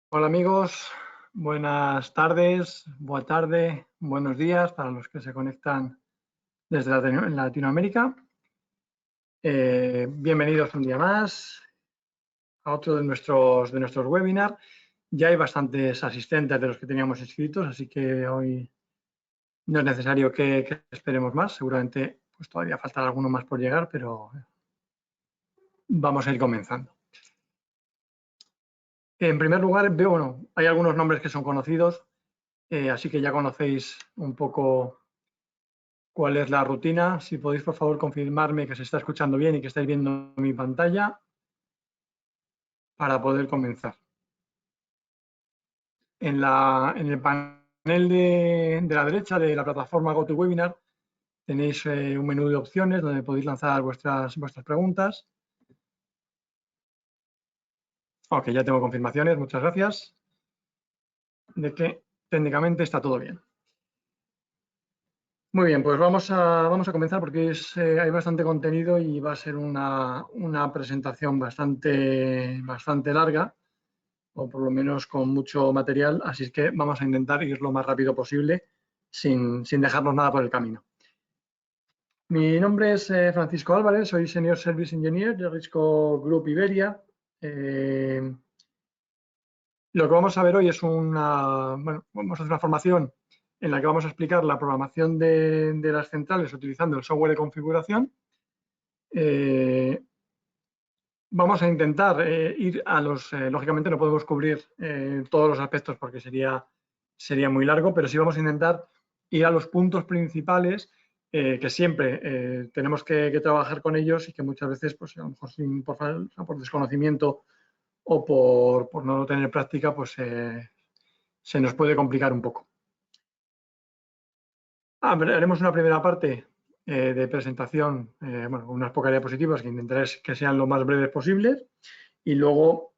Hola amigos, buenas tardes, buena tarde, buenos días para los que se conectan desde Latinoamérica. Bienvenidos un día más a otro de nuestros webinars. Ya hay bastantes asistentes de los que teníamos inscritos, así que hoy no es necesario que esperemos más. Seguramente pues todavía faltará alguno más por llegar, pero vamos a ir comenzando. En primer lugar, bueno, hay algunos nombres que son conocidos, así que ya conocéis un poco cuál es la rutina. Si podéis, por favor, confirmarme que se está escuchando bien y que estáis viendo mi pantalla para poder comenzar. En el panel de la derecha de la plataforma GoToWebinar tenéis un menú de opciones donde podéis lanzar vuestras preguntas. Ok, ya tengo confirmaciones, muchas gracias, de que técnicamente está todo bien. Muy bien, pues vamos a comenzar porque hay bastante contenido y va a ser una presentación bastante larga, o por lo menos con mucho material, así es que vamos a intentar ir lo más rápido posible sin dejarnos nada por el camino. Mi nombre es Francisco Álvarez, soy Senior Service Engineer de Risco Group Iberia. Lo que vamos a ver hoy es vamos a hacer una formación en la que vamos a explicar la programación de las centrales utilizando el software de configuración. Vamos a intentar ir a lógicamente no podemos cubrir todos los aspectos porque sería muy largo, pero sí vamos a intentar ir a los puntos principales que siempre tenemos que trabajar con ellos y que muchas veces, pues a lo mejor por desconocimiento o por no tener práctica, pues se nos puede complicar un poco. Haremos una primera parte de presentación, bueno, unas pocas diapositivas que intentaré que sean lo más breves posibles, y luego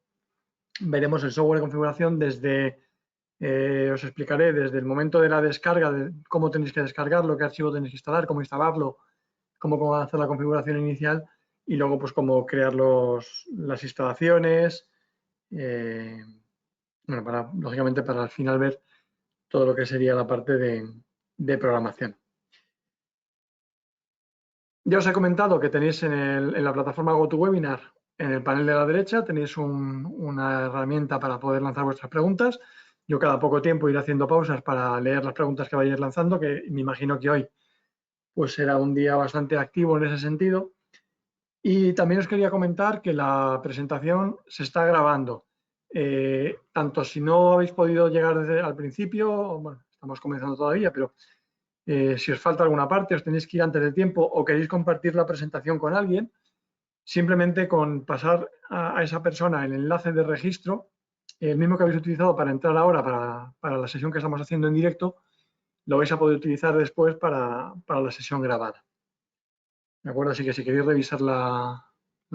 veremos el software de configuración os explicaré desde el momento de la descarga, de cómo tenéis que descargarlo, qué archivo tenéis que instalar, cómo instalarlo, cómo hacer la configuración inicial y luego pues cómo crear las instalaciones, bueno, lógicamente para al final ver todo lo que sería la parte de programación. Ya os he comentado que tenéis en la plataforma GoToWebinar, en el panel de la derecha, tenéis una herramienta para poder lanzar vuestras preguntas. Yo cada poco tiempo iré haciendo pausas para leer las preguntas que vayáis lanzando, que me imagino que hoy pues será un día bastante activo en ese sentido. Y también os quería comentar que la presentación se está grabando. Tanto si no habéis podido llegar desde al principio, bueno, estamos comenzando todavía, pero si os falta alguna parte, os tenéis que ir antes de tiempo o queréis compartir la presentación con alguien, simplemente con pasar a esa persona el enlace de registro, el mismo que habéis utilizado para entrar ahora para la sesión que estamos haciendo en directo, lo vais a poder utilizar después para la sesión grabada. ¿De acuerdo? Así que si queréis revisar la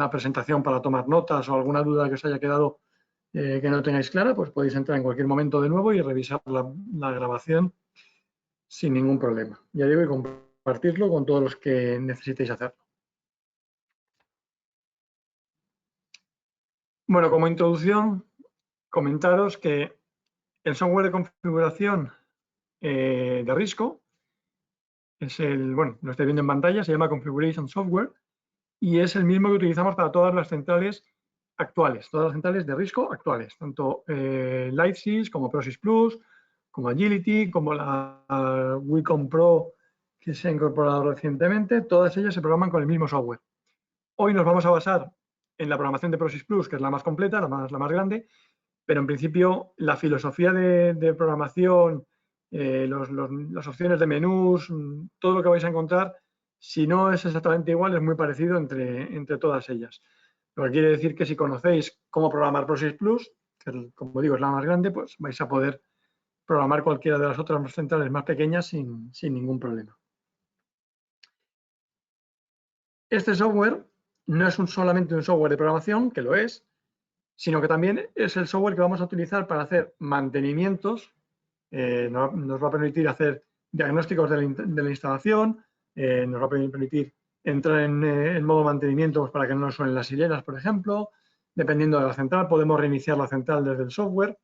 presentación para tomar notas o alguna duda que os haya quedado que no tengáis clara, pues podéis entrar en cualquier momento de nuevo y revisar la grabación sin ningún problema. Ya digo, y compartirlo con todos los que necesitéis hacerlo. Bueno, como introducción, comentaros que el software de configuración de Risco es bueno, lo estáis viendo en pantalla, se llama Configuration Software y es el mismo que utilizamos para todas las centrales actuales, todas las centrales de Risco actuales, tanto LightSys como ProSys Plus, como Agility, como la Wacom Pro que se ha incorporado recientemente, todas ellas se programan con el mismo software. Hoy nos vamos a basar en la programación de ProSys Plus, que es la más completa, la más grande, pero en principio la filosofía de programación, las opciones de menús, todo lo que vais a encontrar, si no es exactamente igual, es muy parecido entre todas ellas. Lo que quiere decir que si conocéis cómo programar ProSys Plus, que como digo es la más grande, pues vais a poder programar cualquiera de las otras centrales más pequeñas sin ningún problema. Este software no es solamente un software de programación, que lo es, sino que también es el software que vamos a utilizar para hacer mantenimientos. Nos va a permitir hacer diagnósticos de la instalación, nos va a permitir entrar en modo mantenimiento pues, para que no suenen las sirenas, por ejemplo. Dependiendo de la central, podemos reiniciar la central desde el software.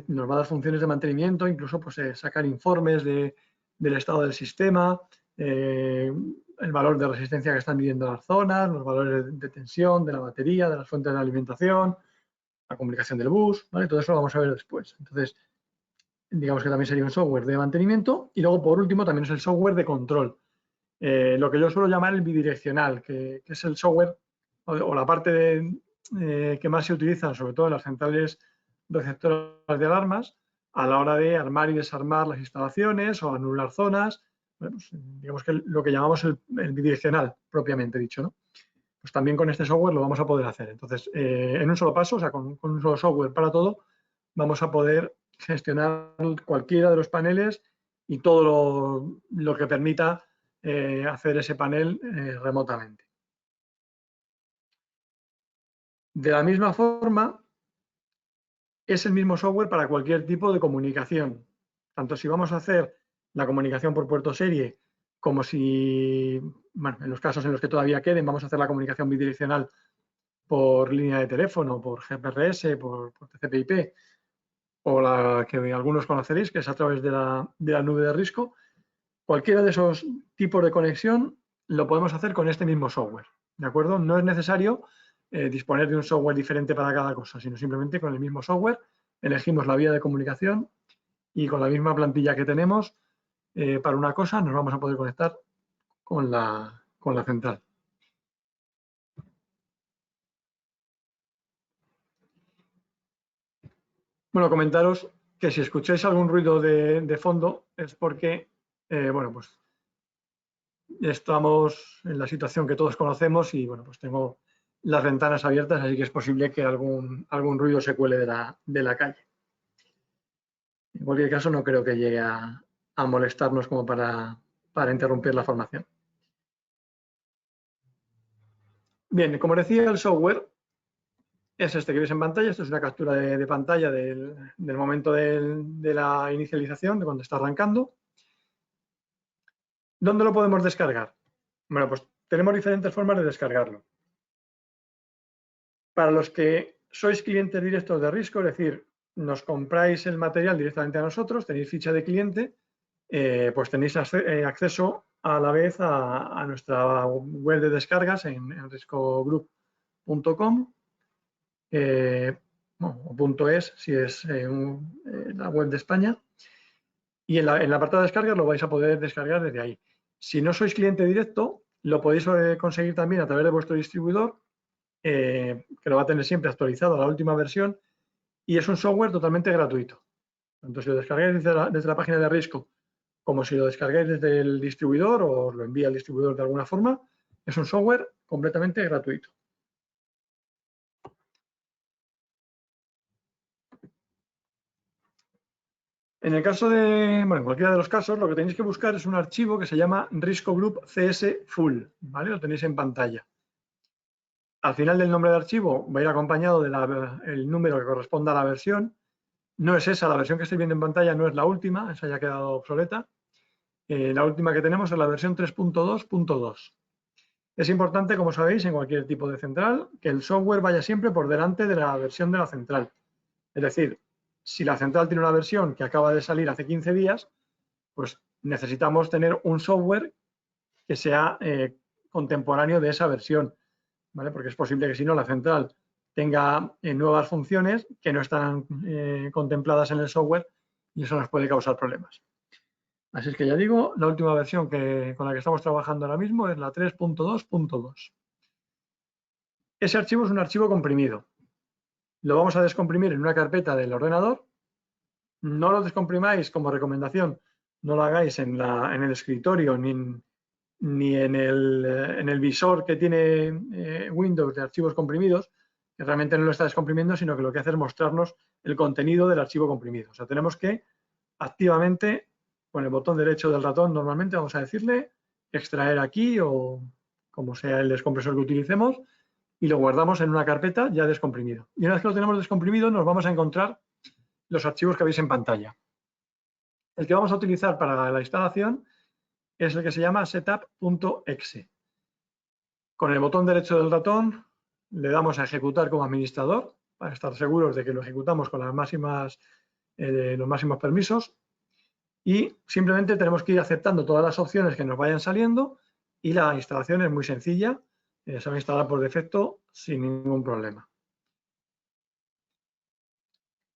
nos va a dar funciones de mantenimiento, incluso pues, sacar informes del estado del sistema, el valor de resistencia que están midiendo las zonas, los valores de tensión, de la batería, de las fuentes de alimentación, la comunicación del bus, ¿vale? Todo eso lo vamos a ver después. Entonces, digamos que también sería un software de mantenimiento y luego, por último, también es el software de control. Lo que yo suelo llamar el bidireccional, que es el software o la parte que más se utiliza, sobre todo en las centrales receptoras de alarmas, a la hora de armar y desarmar las instalaciones o anular zonas. Bueno, pues, digamos que lo que llamamos el bidireccional, propiamente dicho, ¿no? Pues también con este software lo vamos a poder hacer. Entonces, en un solo paso, o sea, con un solo software para todo, vamos a poder gestionar cualquiera de los paneles y todo lo que permita hacer ese panel remotamente. De la misma forma, es el mismo software para cualquier tipo de comunicación. Tanto si vamos a hacer la comunicación por puerto serie, como si, bueno, en los casos en los que todavía queden, vamos a hacer la comunicación bidireccional por línea de teléfono, por GPRS, por TCP/IP, o la que algunos conoceréis, que es a través de la nube de Risco. Cualquiera de esos tipos de conexión lo podemos hacer con este mismo software, ¿de acuerdo? No es necesario disponer de un software diferente para cada cosa, sino simplemente con el mismo software elegimos la vía de comunicación y con la misma plantilla que tenemos para una cosa nos vamos a poder conectar con la central. Bueno, comentaros que si escucháis algún ruido de fondo es porque, bueno, pues estamos en la situación que todos conocemos y, bueno, pues tengo las ventanas abiertas, así que es posible que algún ruido se cuele de la calle. En cualquier caso, no creo que llegue a molestarnos como para interrumpir la formación. Bien, como decía, el software es este que veis en pantalla. Esto es una captura de pantalla del momento de la inicialización, de cuando está arrancando. ¿Dónde lo podemos descargar? Bueno, pues tenemos diferentes formas de descargarlo. Para los que sois clientes directos de Risco, es decir, nos compráis el material directamente a nosotros, tenéis ficha de cliente, pues tenéis acceso a la vez a nuestra web de descargas en riscogroup.com o .es si es la web de España, y en el apartado de descargas lo vais a poder descargar desde ahí. Si no sois cliente directo, lo podéis conseguir también a través de vuestro distribuidor, que lo va a tener siempre actualizado a la última versión, y es un software totalmente gratuito. Tanto si lo descargáis desde la página de Risco como si lo descargáis desde el distribuidor o os lo envía el distribuidor de alguna forma, es un software completamente gratuito. En el caso de, bueno, en cualquiera de los casos, lo que tenéis que buscar es un archivo que se llama Risco Group CS Full, ¿vale? Lo tenéis en pantalla. Al final del nombre de archivo va a ir acompañado del número que corresponda a la versión. No es esa, la versión que estáis viendo en pantalla no es la última, esa ya ha quedado obsoleta. La última que tenemos es la versión 3.2.2. Es importante, como sabéis, en cualquier tipo de central, que el software vaya siempre por delante de la versión de la central. Es decir, si la central tiene una versión que acaba de salir hace 15 días, pues necesitamos tener un software que sea contemporáneo de esa versión, ¿vale? Porque es posible que si no la central tenga nuevas funciones que no están contempladas en el software y eso nos puede causar problemas. Así es que ya digo, la última versión con la que estamos trabajando ahora mismo es la 3.2.2. Ese archivo es un archivo comprimido. Lo vamos a descomprimir en una carpeta del ordenador. No lo descomprimáis como recomendación, no lo hagáis en el escritorio ni en el visor que tiene Windows de archivos comprimidos, que realmente no lo está descomprimiendo, sino que lo que hace es mostrarnos el contenido del archivo comprimido. O sea, tenemos que activamente, con el botón derecho del ratón, normalmente vamos a decirle extraer aquí o como sea el descompresor que utilicemos, y lo guardamos en una carpeta ya descomprimido. Y una vez que lo tenemos descomprimido, nos vamos a encontrar los archivos que veis en pantalla. El que vamos a utilizar para la instalación es el que se llama setup.exe. Con el botón derecho del ratón le damos a ejecutar como administrador para estar seguros de que lo ejecutamos con los máximos permisos. Y simplemente tenemos que ir aceptando todas las opciones que nos vayan saliendo y la instalación es muy sencilla. Se va a instalar por defecto sin ningún problema.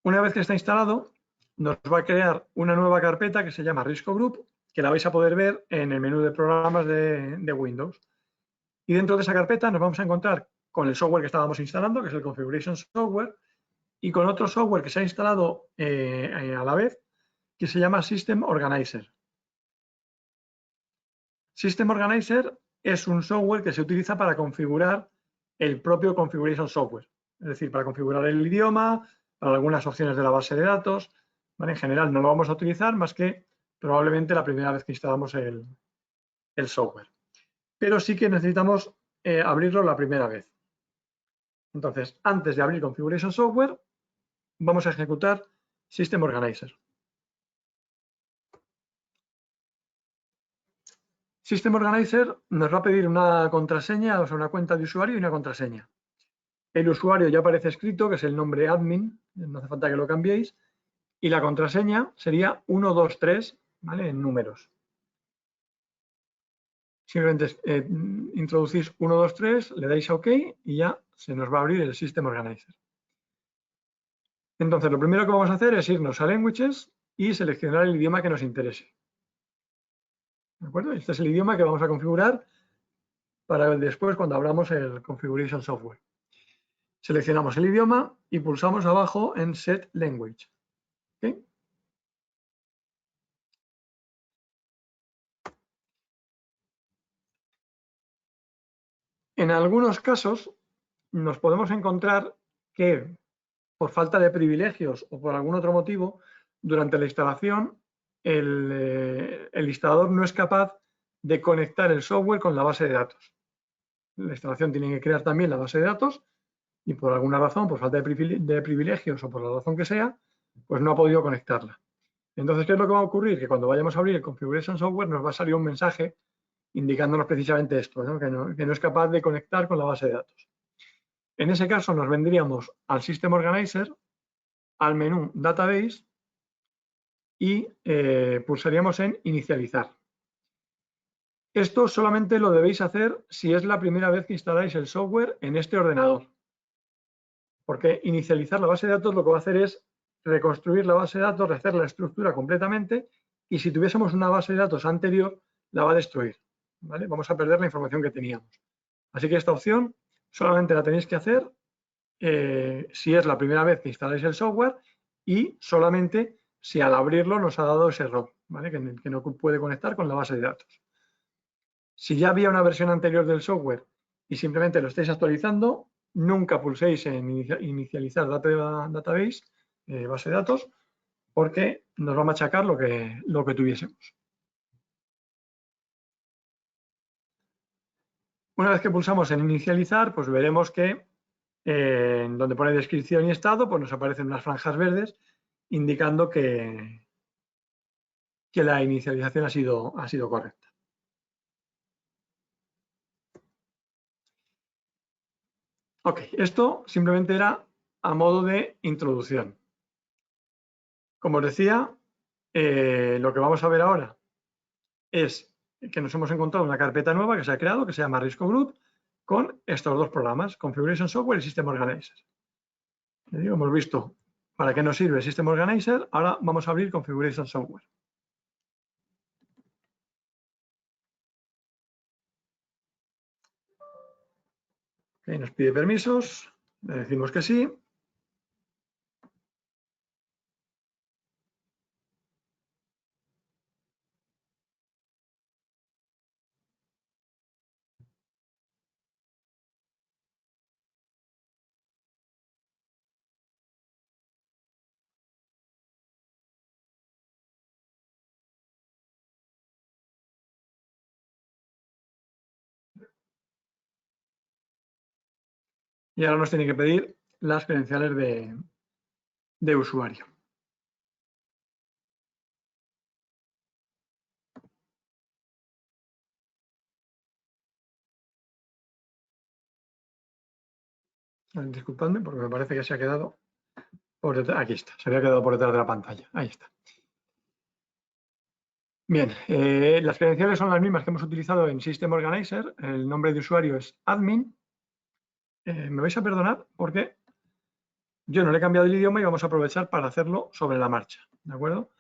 Una vez que está instalado, nos va a crear una nueva carpeta que se llama Risco Group, que la vais a poder ver en el menú de programas de Windows. Y dentro de esa carpeta nos vamos a encontrar con el software que estábamos instalando, que es el Configuration Software, y con otro software que se ha instalado a la vez, que se llama System Organizer. System Organizer es un software que se utiliza para configurar el propio Configuration Software, es decir, para configurar el idioma, para algunas opciones de la base de datos. ¿Vale? En general no lo vamos a utilizar más que probablemente la primera vez que instalamos el software. Pero sí que necesitamos abrirlo la primera vez. Entonces, antes de abrir Configuration Software, vamos a ejecutar System Organizer. System Organizer nos va a pedir una contraseña, o sea, una cuenta de usuario y una contraseña. El usuario ya aparece escrito, que es el nombre admin, no hace falta que lo cambiéis, y la contraseña sería 123, ¿vale? En números. Simplemente introducís 123, le dais a OK y ya se nos va a abrir el System Organizer. Entonces, lo primero que vamos a hacer es irnos a Languages y seleccionar el idioma que nos interese. ¿De acuerdo? Este es el idioma que vamos a configurar para después cuando abramos el Configuration Software. Seleccionamos el idioma y pulsamos abajo en Set Language. ¿Okay? En algunos casos nos podemos encontrar que por falta de privilegios o por algún otro motivo, durante la instalación el instalador no es capaz de conectar el software con la base de datos. La instalación tiene que crear también la base de datos y por alguna razón, por falta de privilegios o por la razón que sea, pues no ha podido conectarla. Entonces, ¿qué es lo que va a ocurrir? Que cuando vayamos a abrir el Configuration Software nos va a salir un mensaje indicándonos precisamente esto, ¿no? Que no es capaz de conectar con la base de datos. En ese caso nos vendríamos al System Organizer, al menú Database y pulsaríamos en Inicializar. Esto solamente lo debéis hacer si es la primera vez que instaláis el software en este ordenador. Porque inicializar la base de datos lo que va a hacer es reconstruir la base de datos, rehacer la estructura completamente y si tuviésemos una base de datos anterior, la va a destruir. ¿Vale? Vamos a perder la información que teníamos. Así que esta opción solamente la tenéis que hacer si es la primera vez que instaláis el software y solamente si al abrirlo nos ha dado ese error, ¿vale? que no puede conectar con la base de datos. Si ya había una versión anterior del software y simplemente lo estáis actualizando, nunca pulséis en inicializar database, base de datos, porque nos va a machacar lo que tuviésemos. Una vez que pulsamos en inicializar, pues veremos que en donde pone descripción y estado, pues nos aparecen unas franjas verdes indicando que la inicialización ha sido correcta. Ok, esto simplemente era a modo de introducción. Como os decía, lo que vamos a ver ahora es que nos hemos encontrado una carpeta nueva que se ha creado, que se llama Risco Group, con estos dos programas, Configuration Software y System Organizer. Hemos visto para qué nos sirve el System Organizer, ahora vamos a abrir Configuration Software. Okay, nos pide permisos, le decimos que sí. Y ahora nos tiene que pedir las credenciales de usuario. Disculpadme porque me parece que se ha quedado por detrás. Aquí está, se había quedado por detrás de la pantalla. Ahí está. Bien, las credenciales son las mismas que hemos utilizado en System Organizer. El nombre de usuario es admin. Me vais a perdonar porque yo no le he cambiado el idioma y vamos a aprovechar para hacerlo sobre la marcha. ¿De acuerdo?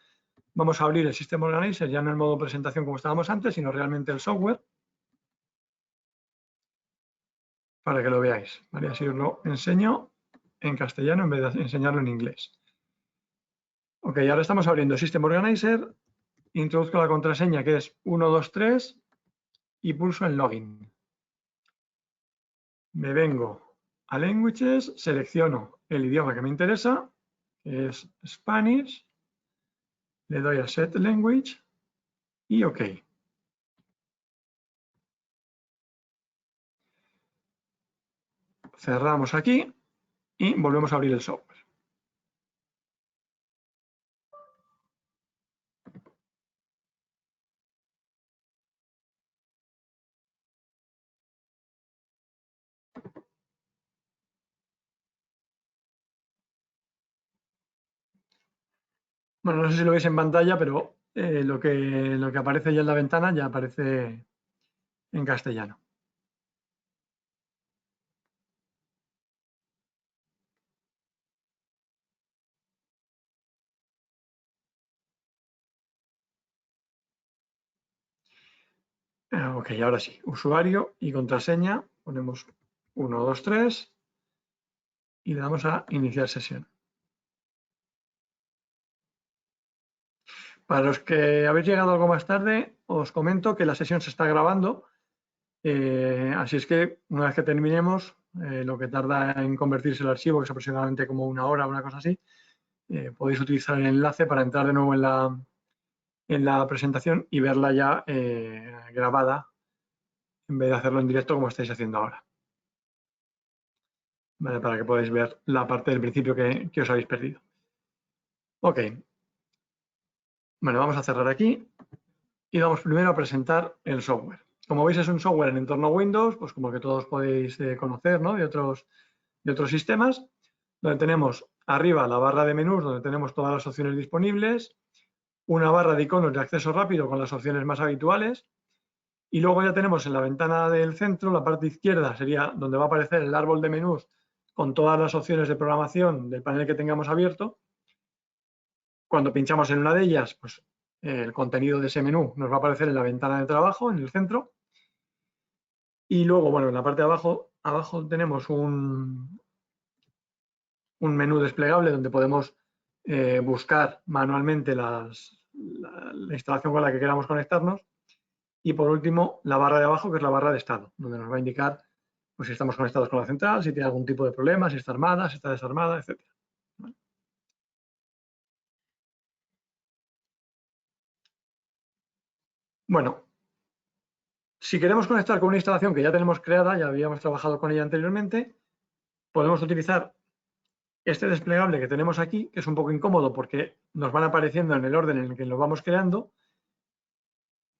Vamos a abrir el System Organizer ya no en modo presentación como estábamos antes, sino realmente el software para que lo veáis. ¿Vale? Así os lo enseño en castellano en vez de enseñarlo en inglés. Ok, ahora estamos abriendo System Organizer. Introduzco la contraseña que es 123 y pulso en Login. Me vengo a Languages, selecciono el idioma que me interesa, que es Spanish, le doy a Set Language y OK. Cerramos aquí y volvemos a abrir el software. Bueno, no sé si lo veis en pantalla, pero lo que aparece ya en la ventana ya aparece en castellano. OK, ahora sí, usuario y contraseña, ponemos 123 y le damos a iniciar sesión. Para los que habéis llegado algo más tarde, os comento que la sesión se está grabando, así es que una vez que terminemos, lo que tarda en convertirse el archivo, que es aproximadamente como 1 hora o una cosa así, podéis utilizar el enlace para entrar de nuevo en la presentación y verla ya grabada en vez de hacerlo en directo como estáis haciendo ahora. ¿Vale? Para que podáis ver la parte del principio que os habéis perdido. OK. Bueno, vamos a cerrar aquí y vamos primero a presentar el software. Como veis es un software en entorno Windows, pues como que todos podéis conocer, ¿no? de otros sistemas, donde tenemos arriba la barra de menús, donde tenemos todas las opciones disponibles, una barra de iconos de acceso rápido con las opciones más habituales, y luego ya tenemos en la ventana del centro, la parte izquierda sería donde va a aparecer el árbol de menús con todas las opciones de programación del panel que tengamos abierto. Cuando pinchamos en una de ellas, pues el contenido de ese menú nos va a aparecer en la ventana de trabajo, en el centro. Y luego, bueno, en la parte de abajo tenemos un menú desplegable donde podemos buscar manualmente la instalación con la que queramos conectarnos. Y por último, la barra de abajo, que es la barra de estado, donde nos va a indicar pues, si estamos conectados con la central, si tiene algún tipo de problema, si está armada, si está desarmada, etc. Bueno, si queremos conectar con una instalación que ya tenemos creada, ya habíamos trabajado con ella anteriormente, podemos utilizar este desplegable que tenemos aquí, que es un poco incómodo porque nos van apareciendo en el orden en el que lo vamos creando.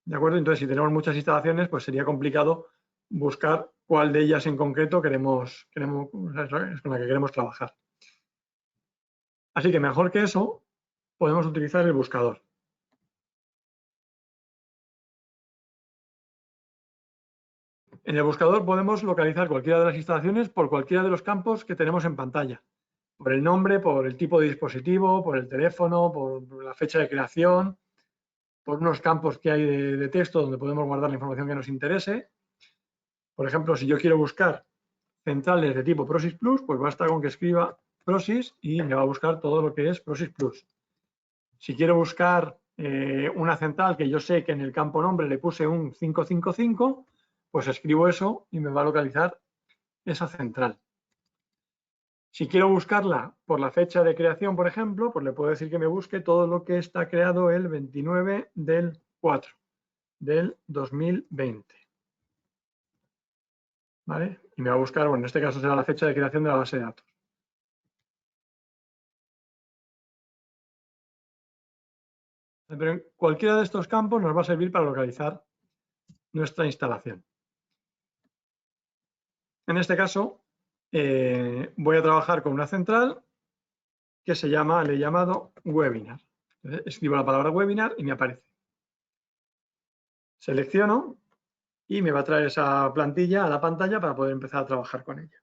¿De acuerdo? Entonces, si tenemos muchas instalaciones, pues sería complicado buscar cuál de ellas en concreto es con la que queremos trabajar. Así que mejor que eso, podemos utilizar el buscador. En el buscador podemos localizar cualquiera de las instalaciones por cualquiera de los campos que tenemos en pantalla. Por el nombre, por el tipo de dispositivo, por el teléfono, por la fecha de creación, por unos campos que hay de texto donde podemos guardar la información que nos interese. Por ejemplo, si yo quiero buscar centrales de tipo PROSIS Plus, pues basta con que escriba PROSIS y me va a buscar todo lo que es PROSIS Plus. Si quiero buscar una central que yo sé que en el campo nombre le puse un 555, pues escribo eso y me va a localizar esa central. Si quiero buscarla por la fecha de creación, por ejemplo, pues le puedo decir que me busque todo lo que está creado el 29 del 4 del 2020. ¿Vale? Y me va a buscar, bueno, en este caso será la fecha de creación de la base de datos. Pero en cualquiera de estos campos nos va a servir para localizar nuestra instalación. En este caso, voy a trabajar con una central que le he llamado webinar. Entonces, escribo la palabra webinar y me aparece. Selecciono y me va a traer esa plantilla a la pantalla para poder empezar a trabajar con ella.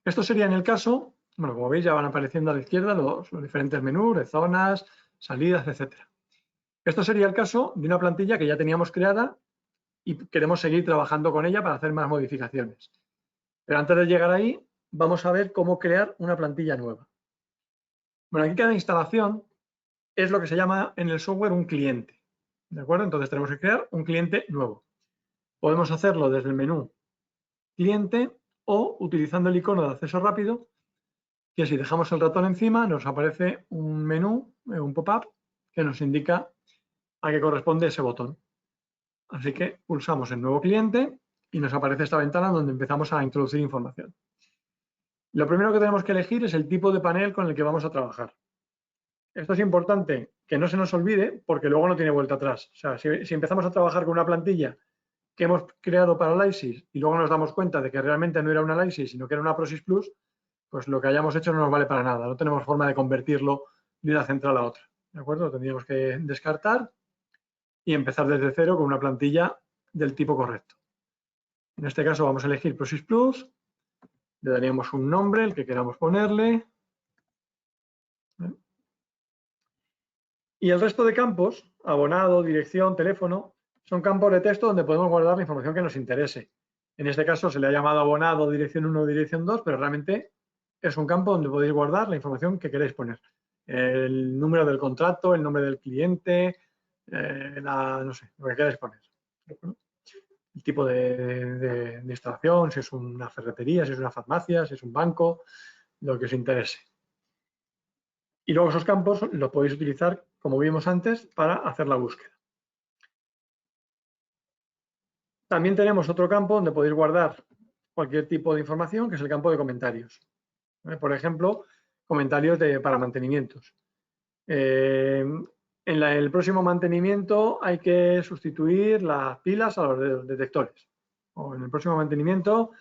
Esto sería en el caso, bueno, como veis ya van apareciendo a la izquierda los diferentes menús de zonas, salidas, etc. Esto sería el caso de una plantilla que ya teníamos creada y queremos seguir trabajando con ella para hacer más modificaciones. Pero antes de llegar ahí, vamos a ver cómo crear una plantilla nueva. Bueno, aquí cada instalación es lo que se llama en el software un cliente. ¿De acuerdo? Entonces tenemos que crear un cliente nuevo. Podemos hacerlo desde el menú cliente o utilizando el icono de acceso rápido, que si dejamos el ratón encima nos aparece un menú, un pop-up, que nos indica a qué corresponde ese botón. Así que pulsamos en nuevo cliente y nos aparece esta ventana donde empezamos a introducir información. Lo primero que tenemos que elegir es el tipo de panel con el que vamos a trabajar. Esto es importante que no se nos olvide porque luego no tiene vuelta atrás. O sea, si empezamos a trabajar con una plantilla que hemos creado para Lysis y luego nos damos cuenta de que realmente no era una Lysis, sino que era una Prosis Plus, pues lo que hayamos hecho no nos vale para nada. No tenemos forma de convertirlo de una central a otra. ¿De acuerdo? Lo tendríamos que descartar y empezar desde cero con una plantilla del tipo correcto. En este caso vamos a elegir Prosis Plus, le daríamos un nombre, el que queramos ponerle. Y el resto de campos, abonado, dirección, teléfono, son campos de texto donde podemos guardar la información que nos interese. En este caso se le ha llamado abonado, dirección 1, dirección 2, pero realmente es un campo donde podéis guardar la información que queréis poner. El número del contrato, el nombre del cliente, no sé, lo que queráis poner. El tipo de instalación, si es una ferretería, si es una farmacia, si es un banco, lo que os interese. Y luego esos campos los podéis utilizar, como vimos antes, para hacer la búsqueda. También tenemos otro campo donde podéis guardar cualquier tipo de información, que es el campo de comentarios. Por ejemplo, comentarios para mantenimientos. En el próximo mantenimiento hay que sustituir las pilas a los detectores. O en el próximo mantenimiento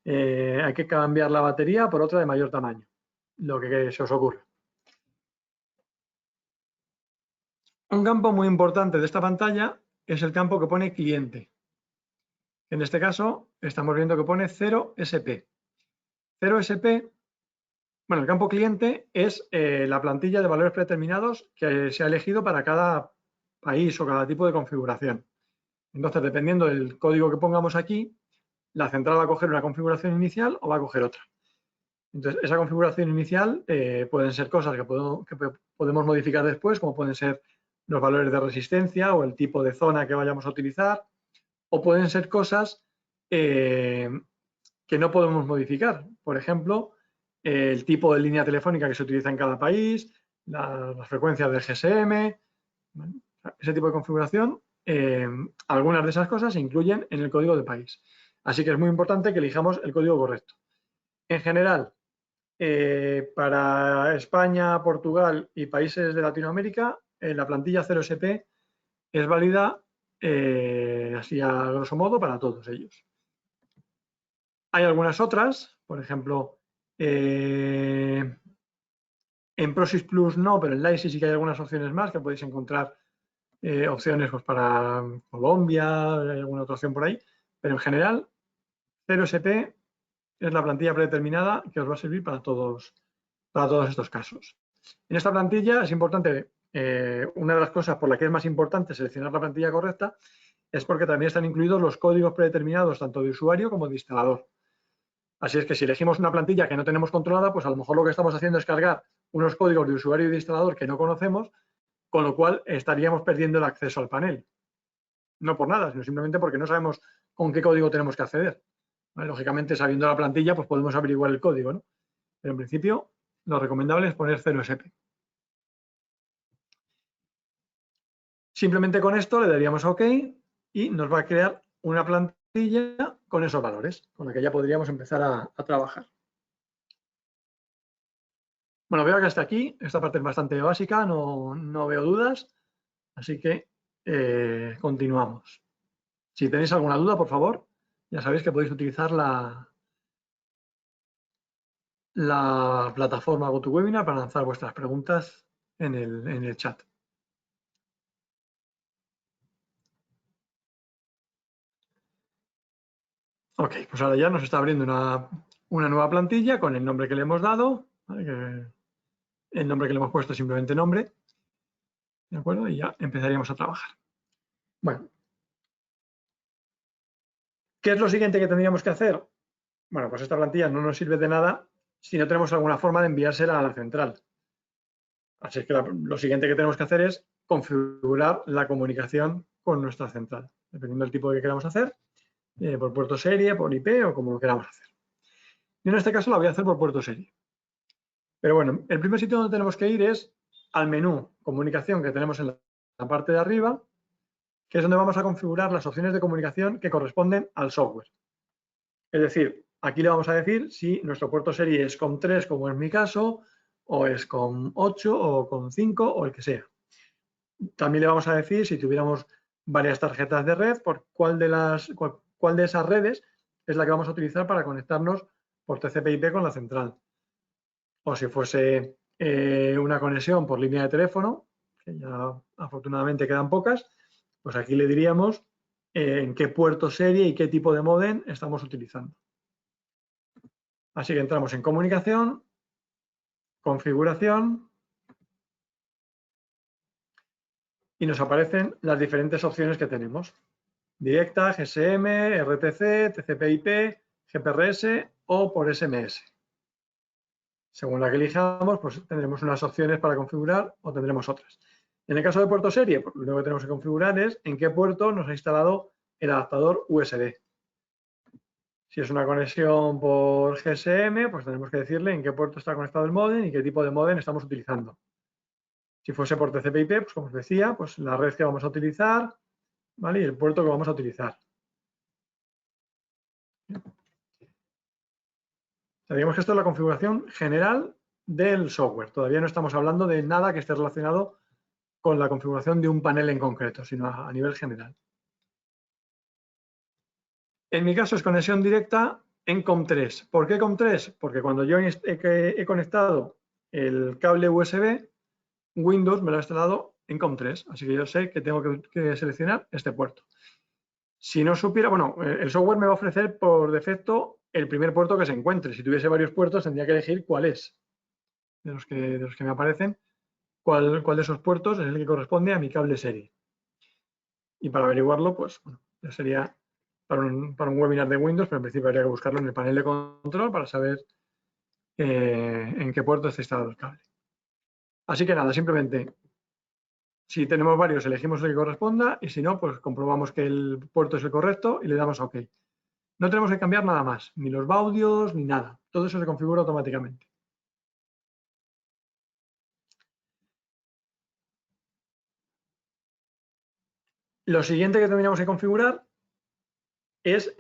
hay que cambiar la batería por otra de mayor tamaño. Lo que se os ocurra. Un campo muy importante de esta pantalla es el campo que pone cliente. En este caso, estamos viendo que pone 0SP. 0SP, bueno, el campo cliente es la plantilla de valores predeterminados que se ha elegido para cada país o cada tipo de configuración. Entonces, dependiendo del código que pongamos aquí, la central va a coger una configuración inicial o va a coger otra. Entonces, esa configuración inicial pueden ser cosas que podemos modificar después, como pueden ser los valores de resistencia o el tipo de zona que vayamos a utilizar, o pueden ser cosas que no podemos modificar. Por ejemplo, el tipo de línea telefónica que se utiliza en cada país, las frecuencias del GSM, ¿vale? Ese tipo de configuración, algunas de esas cosas se incluyen en el código de país. Así que es muy importante que elijamos el código correcto. En general, para España, Portugal y países de Latinoamérica, la plantilla 0SP es válida así a grosso modo para todos ellos. Hay algunas otras, por ejemplo, en Prosis Plus no, pero en Lysis sí que hay algunas opciones más que podéis encontrar opciones pues, para Colombia, hay alguna otra opción por ahí, pero en general 0SP es la plantilla predeterminada que os va a servir para todos estos casos. En esta plantilla es importante, una de las cosas por la que es más importante seleccionar la plantilla correcta es porque también están incluidos los códigos predeterminados tanto de usuario como de instalador. Así es que si elegimos una plantilla que no tenemos controlada, pues a lo mejor lo que estamos haciendo es cargar unos códigos de usuario y de instalador que no conocemos, con lo cual estaríamos perdiendo el acceso al panel. No por nada, sino simplemente porque no sabemos con qué código tenemos que acceder. ¿Vale? Lógicamente, sabiendo la plantilla, pues podemos averiguar el código, ¿no? Pero en principio, lo recomendable es poner 0SP. Simplemente con esto le daríamos a OK y nos va a crear una plantilla con esos valores, con la que ya podríamos empezar a trabajar. Bueno, veo que hasta aquí, esta parte es bastante básica, no veo dudas, así que continuamos. Si tenéis alguna duda, por favor, ya sabéis que podéis utilizar la plataforma GoToWebinar para lanzar vuestras preguntas en el chat. Ok, pues ahora ya nos está abriendo una nueva plantilla con el nombre que le hemos dado, ¿vale? El nombre que le hemos puesto es simplemente nombre, ¿de acuerdo? Y ya empezaríamos a trabajar. Bueno, ¿qué es lo siguiente que tendríamos que hacer? Bueno, pues esta plantilla no nos sirve de nada si no tenemos alguna forma de enviársela a la central. Así es que lo siguiente que tenemos que hacer es configurar la comunicación con nuestra central, dependiendo del tipo que queramos hacer, por puerto serie, por IP o como lo queramos hacer. Yo en este caso la voy a hacer por puerto serie. Pero bueno, el primer sitio donde tenemos que ir es al menú comunicación que tenemos en la parte de arriba, que es donde vamos a configurar las opciones de comunicación que corresponden al software. Es decir, aquí le vamos a decir si nuestro puerto serie es COM3, como es mi caso, o es COM8 o COM5 o el que sea. También le vamos a decir si tuviéramos varias tarjetas de red, por cuál de esas redes es la que vamos a utilizar para conectarnos por TCP/IP con la central. O si fuese una conexión por línea de teléfono, que ya afortunadamente quedan pocas, pues aquí le diríamos en qué puerto serie y qué tipo de módem estamos utilizando. Así que entramos en comunicación, configuración y nos aparecen las diferentes opciones que tenemos. Directa, GSM, RTC, TCP/IP, GPRS o por SMS. Según la que elijamos, pues tendremos unas opciones para configurar o tendremos otras. En el caso de puerto serie, pues lo único que tenemos que configurar es en qué puerto nos ha instalado el adaptador USB. Si es una conexión por GSM, pues tenemos que decirle en qué puerto está conectado el módem y qué tipo de módem estamos utilizando. Si fuese por TCP/IP, pues como os decía, pues la red que vamos a utilizar, ¿vale? Y el puerto que vamos a utilizar. Digamos que esto es la configuración general del software. Todavía no estamos hablando de nada que esté relacionado con la configuración de un panel en concreto, sino a nivel general. En mi caso es conexión directa en COM3. ¿Por qué COM3? Porque cuando yo he conectado el cable USB, Windows me lo ha instalado en COM3, así que yo sé que tengo que seleccionar este puerto. Si no supiera, bueno, el software me va a ofrecer por defecto el primer puerto que se encuentre. Si tuviese varios puertos, tendría que elegir cuál es de los que me aparecen, cuál de esos puertos es el que corresponde a mi cable serie. Y para averiguarlo, pues bueno, ya sería para un webinar de Windows, pero en principio habría que buscarlo en el panel de control para saber en qué puerto está instalado el cable. Así que nada, simplemente, si tenemos varios, elegimos el que corresponda y si no, pues comprobamos que el puerto es el correcto y le damos a OK. No tenemos que cambiar nada más, ni los baudios, ni nada. Todo eso se configura automáticamente. Lo siguiente que tendríamos que configurar es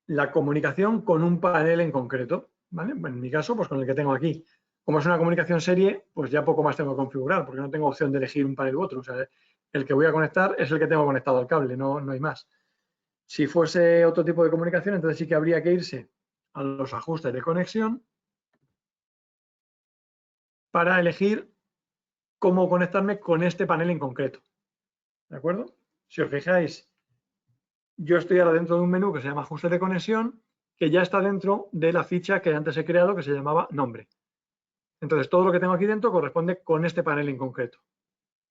la comunicación con un panel en concreto, ¿vale? En mi caso, pues con el que tengo aquí. Como es una comunicación serie, pues ya poco más tengo que configurar, porque no tengo opción de elegir un panel u otro. O sea, el que voy a conectar es el que tengo conectado al cable, no hay más. Si fuese otro tipo de comunicación, entonces sí que habría que irse a los ajustes de conexión para elegir cómo conectarme con este panel en concreto. ¿De acuerdo? Si os fijáis, yo estoy ahora dentro de un menú que se llama ajustes de conexión, que ya está dentro de la ficha que antes he creado que se llamaba nombre. Entonces, todo lo que tengo aquí dentro corresponde con este panel en concreto.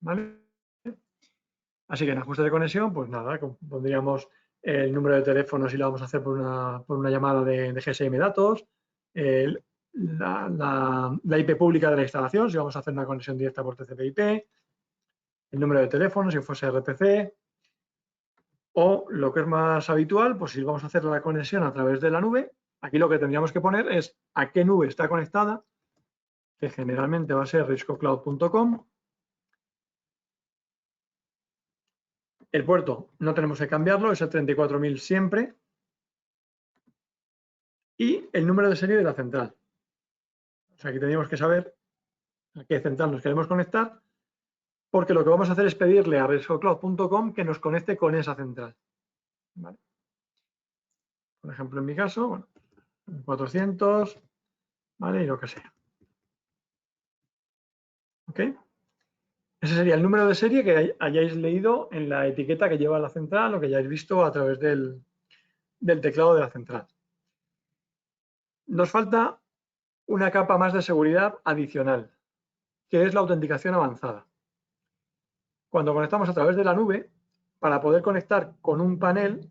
¿Vale? Así que en ajustes de conexión, pues nada, pondríamos el número de teléfono si lo vamos a hacer por una llamada de GSM datos, la IP pública de la instalación, si vamos a hacer una conexión directa por TCP/IP, el número de teléfono si fuese RPC, o lo que es más habitual, pues si vamos a hacer la conexión a través de la nube, aquí lo que tendríamos que poner es a qué nube está conectada, que generalmente va a ser riscocloud.com. El puerto no tenemos que cambiarlo, es el 34.000 siempre. Y el número de serie de la central. O sea, aquí tendríamos que saber a qué central nos queremos conectar, porque lo que vamos a hacer es pedirle a riscocloud.com que nos conecte con esa central. ¿vale? Por ejemplo, en mi caso, bueno, 400, ¿vale? Y lo que sea. ¿Ok? Ese sería el número de serie que hayáis leído en la etiqueta que lleva la central o que hayáis visto a través del teclado de la central. Nos falta una capa más de seguridad adicional, que es la autenticación avanzada. Cuando conectamos a través de la nube, para poder conectar con un panel,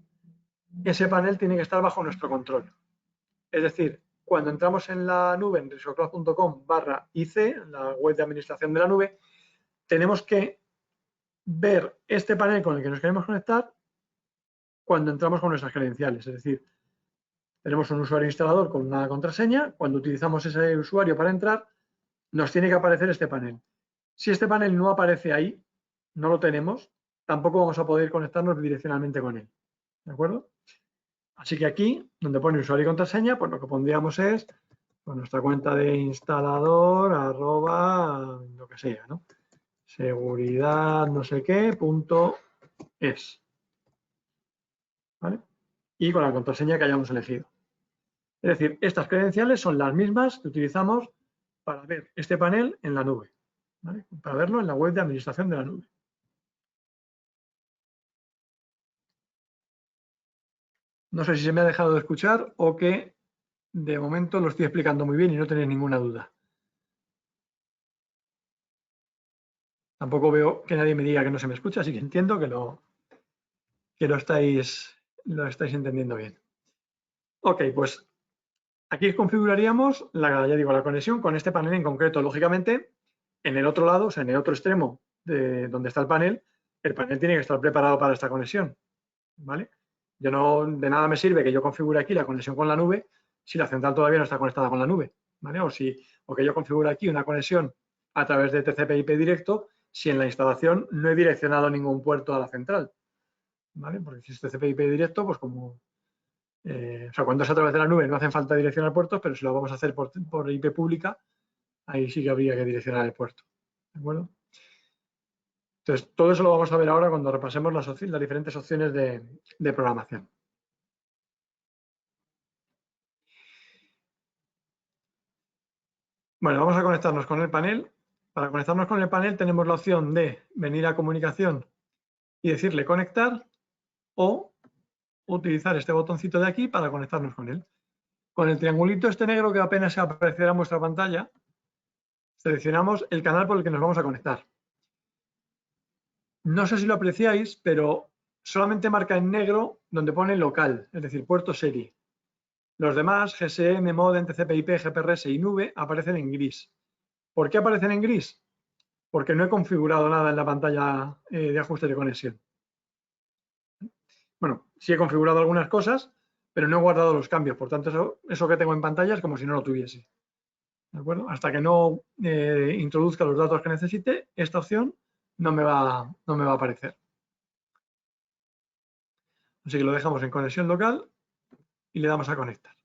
ese panel tiene que estar bajo nuestro control. Es decir, cuando entramos en la nube, en risocloud.com/IC, la web de administración de la nube, tenemos que ver este panel con el que nos queremos conectar cuando entramos con nuestras credenciales. Es decir, tenemos un usuario instalador con una contraseña. Cuando utilizamos ese usuario para entrar, nos tiene que aparecer este panel. Si este panel no aparece ahí, no lo tenemos, tampoco vamos a poder conectarnos bidireccionalmente con él. ¿De acuerdo? Así que aquí, donde pone usuario y contraseña, pues lo que pondríamos es pues, nuestra cuenta de instalador, @ lo que sea, ¿no? Seguridad no sé qué, .es. ¿Vale? Y con la contraseña que hayamos elegido. Es decir, estas credenciales son las mismas que utilizamos para ver este panel en la nube, ¿vale? Para verlo en la web de administración de la nube. No sé si se me ha dejado de escuchar o que de momento lo estoy explicando muy bien y no tenéis ninguna duda. Tampoco veo que nadie me diga que no se me escucha, así que entiendo que lo estáis entendiendo bien. Ok, pues aquí configuraríamos la conexión con este panel en concreto. Lógicamente, en el otro lado, o sea, en el otro extremo de donde está el panel tiene que estar preparado para esta conexión, ¿vale? De nada me sirve que yo configure aquí la conexión con la nube si la central todavía no está conectada con la nube, ¿vale? O que yo configure aquí una conexión a través de TCP/IP directo si en la instalación no he direccionado ningún puerto a la central, ¿vale? Porque si es TCP/IP directo, pues como o sea, cuando es a través de la nube no hacen falta direccionar puertos, pero si lo vamos a hacer por IP pública, ahí sí que habría que direccionar el puerto. ¿De acuerdo? Entonces, todo eso lo vamos a ver ahora cuando repasemos las diferentes opciones de programación. Bueno, vamos a conectarnos con el panel. Para conectarnos con el panel tenemos la opción de venir a comunicación y decirle conectar o utilizar este botoncito de aquí para conectarnos con él. Con el triangulito este negro que apenas aparecerá en vuestra pantalla, seleccionamos el canal por el que nos vamos a conectar. No sé si lo apreciáis, pero solamente marca en negro donde pone local, es decir, puerto serie. Los demás, GSM, modem, TCP/IP, GPRS y nube, aparecen en gris. ¿Por qué aparecen en gris? Porque no he configurado nada en la pantalla de ajuste de conexión. Bueno, sí he configurado algunas cosas, pero no he guardado los cambios. Por tanto, eso que tengo en pantalla es como si no lo tuviese. ¿De acuerdo? Hasta que no introduzca los datos que necesite, esta opción no me va a aparecer. Así que lo dejamos en conexión local y le damos a conectar.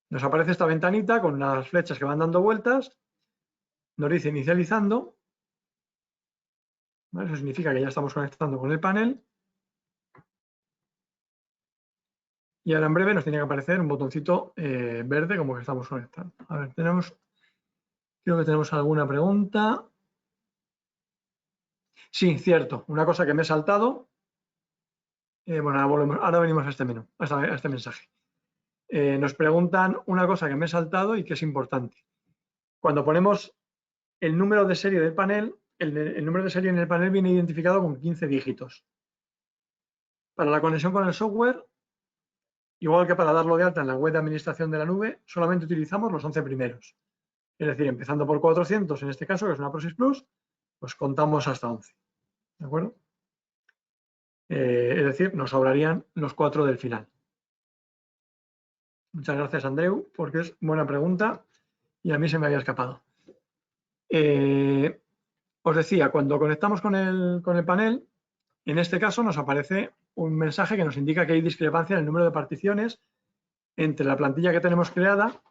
Nos aparece esta ventanita con las flechas que van dando vueltas. Nos dice inicializando. ¿Vale? Eso significa que ya estamos conectando con el panel. Y ahora en breve nos tiene que aparecer un botoncito verde como que estamos conectando. A ver, creo que tenemos alguna pregunta. Sí, cierto. Una cosa que me he saltado. Bueno, ahora venimos a este menú, a este mensaje. Nos preguntan una cosa que me he saltado y que es importante. Cuando ponemos el número de serie del panel, el número de serie en el panel viene identificado con 15 dígitos. Para la conexión con el software, igual que para darlo de alta en la web de administración de la nube, solamente utilizamos los 11 primeros. Es decir, empezando por 400, en este caso, que es una ProSys Plus, pues contamos hasta 11. ¿De acuerdo? Es decir, nos sobrarían los 4 del final. Muchas gracias, Andreu, porque es buena pregunta y a mí se me había escapado. Os decía, cuando conectamos con el panel, en este caso nos aparece un mensaje que nos indica que hay discrepancia en el número de particiones entre la plantilla que tenemos creada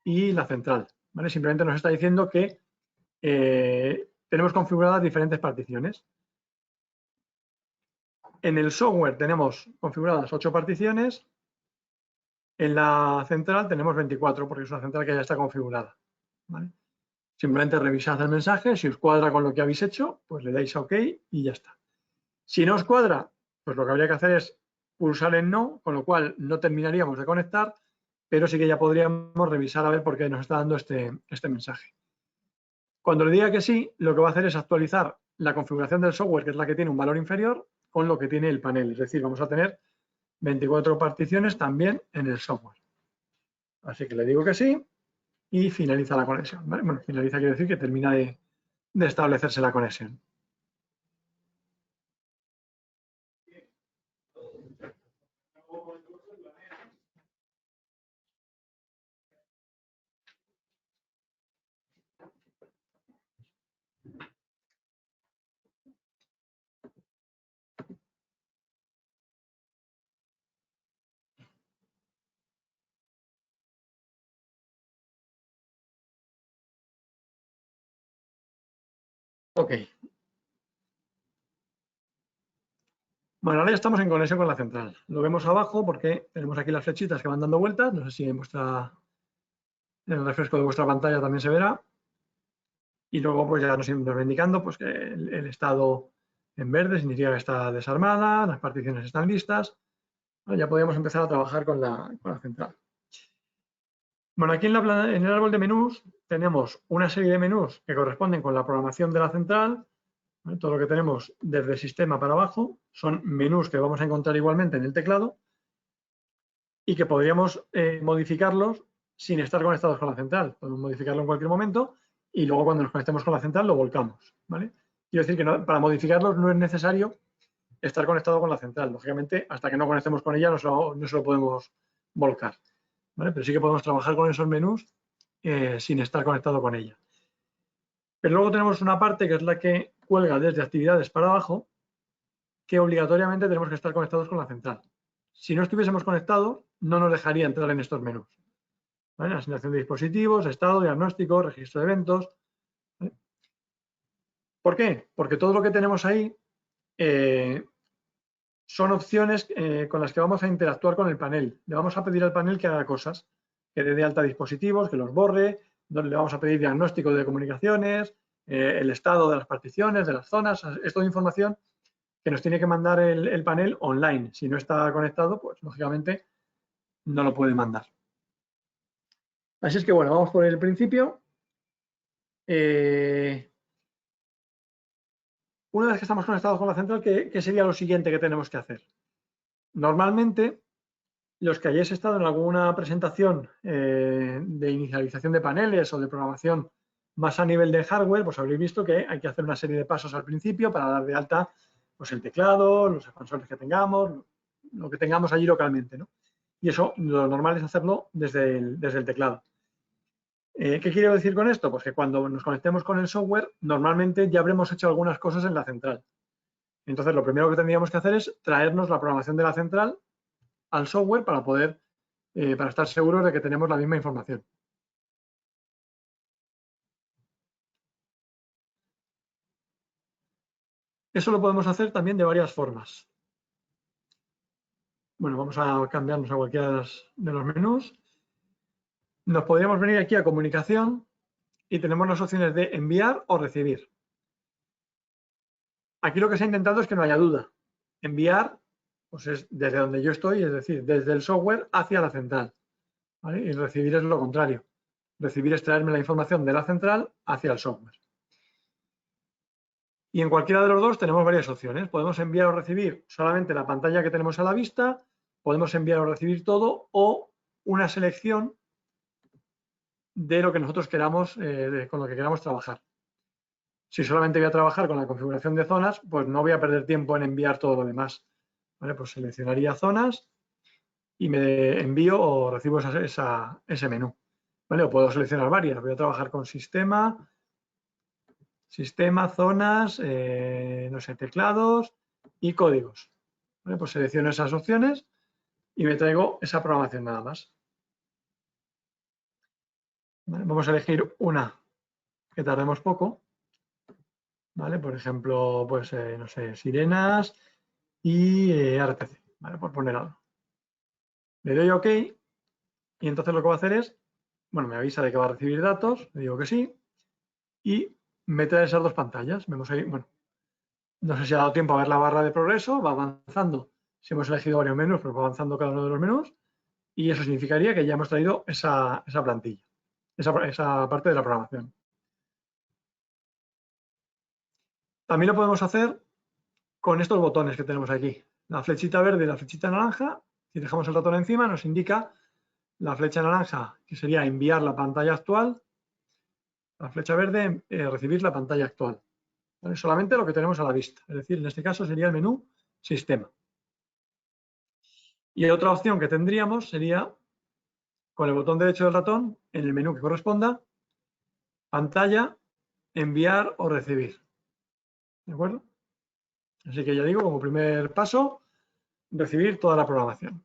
y la central. ¿Vale? Simplemente nos está diciendo que tenemos configuradas diferentes particiones. En el software tenemos configuradas 8 particiones. En la central tenemos 24, porque es una central que ya está configurada. ¿Vale? Simplemente revisad el mensaje. Si os cuadra con lo que habéis hecho, pues le dais a OK y ya está. Si no os cuadra, pues lo que habría que hacer es pulsar en no, con lo cual no terminaríamos de conectar, pero sí que ya podríamos revisar a ver por qué nos está dando este mensaje. Cuando le diga que sí, lo que va a hacer es actualizar la configuración del software, que es la que tiene un valor inferior, con lo que tiene el panel. Es decir, vamos a tener 24 particiones también en el software. Así que le digo que sí y finaliza la conexión. ¿Vale? Bueno, finaliza quiere decir que termina de establecerse la conexión. OK. Bueno, ahora ya estamos en conexión con la central. Lo vemos abajo porque tenemos aquí las flechitas que van dando vueltas. No sé si en el refresco de vuestra pantalla también se verá. Y luego pues ya nos va indicando pues, que el estado en verde significa que está desarmada, las particiones están listas. Bueno, ya podríamos empezar a trabajar con la central. Bueno, aquí en el árbol de menús tenemos una serie de menús que corresponden con la programación de la central. ¿Vale? Todo lo que tenemos desde sistema para abajo son menús que vamos a encontrar igualmente en el teclado y que podríamos modificarlos sin estar conectados con la central. Podemos modificarlo en cualquier momento y luego cuando nos conectemos con la central lo volcamos. ¿Vale? Quiero decir que para modificarlos no es necesario estar conectado con la central. Lógicamente, hasta que no conectemos con ella no se lo podemos volcar. ¿Vale? Pero sí que podemos trabajar con esos menús sin estar conectado con ella. Pero luego tenemos una parte que es la que cuelga desde actividades para abajo, que obligatoriamente tenemos que estar conectados con la central. Si no estuviésemos conectados, no nos dejaría entrar en estos menús. ¿Vale? Asignación de dispositivos, estado, diagnóstico, registro de eventos. ¿Vale? ¿Por qué? Porque todo lo que tenemos ahí son opciones con las que vamos a interactuar con el panel. Le vamos a pedir al panel que haga cosas, que dé de alta dispositivos, que los borre, le vamos a pedir diagnóstico de comunicaciones, el estado de las particiones, de las zonas. Es toda información que nos tiene que mandar el panel online. Si no está conectado, pues lógicamente no lo puede mandar. Así es que bueno, vamos por el principio. Una vez que estamos conectados con la central, ¿qué sería lo siguiente que tenemos que hacer? Normalmente, los que hayáis estado en alguna presentación de inicialización de paneles o de programación más a nivel de hardware, pues habréis visto que hay que hacer una serie de pasos al principio para dar de alta pues, el teclado, los expansores que tengamos, lo que tengamos allí localmente, ¿no? Y eso lo normal es hacerlo desde el teclado. ¿Qué quiero decir con esto? Pues que cuando nos conectemos con el software, normalmente ya habremos hecho algunas cosas en la central. Entonces, lo primero que tendríamos que hacer es traernos la programación de la central al software para poder, para estar seguros de que tenemos la misma información. Eso lo podemos hacer también de varias formas. Bueno, vamos a cambiarnos a cualquiera de los menús. Nos podríamos venir aquí a comunicación y tenemos las opciones de enviar o recibir. Aquí lo que se ha intentado es que no haya duda. Enviar pues es desde donde yo estoy, es decir, desde el software hacia la central. ¿Vale? Y recibir es lo contrario. Recibir es traerme la información de la central hacia el software. Y en cualquiera de los dos tenemos varias opciones. Podemos enviar o recibir solamente la pantalla que tenemos a la vista, podemos enviar o recibir todo o una selección de lo que nosotros queramos, con lo que queramos trabajar. Si solamente voy a trabajar con la configuración de zonas, pues no voy a perder tiempo en enviar todo lo demás. ¿Vale? Pues seleccionaría zonas y me envío o recibo ese menú. ¿Vale? O puedo seleccionar varias. Voy a trabajar con sistema, zonas, no sé, teclados y códigos. ¿Vale? Pues selecciono esas opciones y me traigo esa programación nada más. ¿Vale? Vamos a elegir una que tardemos poco. ¿Vale? Por ejemplo, pues, no sé, sirenas y RTC, ¿vale? Por poner algo. Le doy OK y entonces lo que va a hacer es, bueno, me avisa de que va a recibir datos, le digo que sí, y me trae esas dos pantallas. Vemos ahí, bueno, no sé si ha dado tiempo a ver la barra de progreso, va avanzando. Si hemos elegido varios menús, pues va avanzando cada uno de los menús y eso significaría que ya hemos traído esa plantilla, esa parte de la programación. También lo podemos hacer con estos botones que tenemos aquí. La flechita verde y la flechita naranja, si dejamos el ratón encima, nos indica la flecha naranja, que sería enviar la pantalla actual, la flecha verde, recibir la pantalla actual. ¿Vale? Solamente lo que tenemos a la vista, es decir, en este caso sería el menú Sistema. Y otra opción que tendríamos sería, con el botón derecho del ratón, en el menú que corresponda, pantalla, enviar o recibir. ¿De acuerdo? Así que ya digo, como primer paso, recibir toda la programación.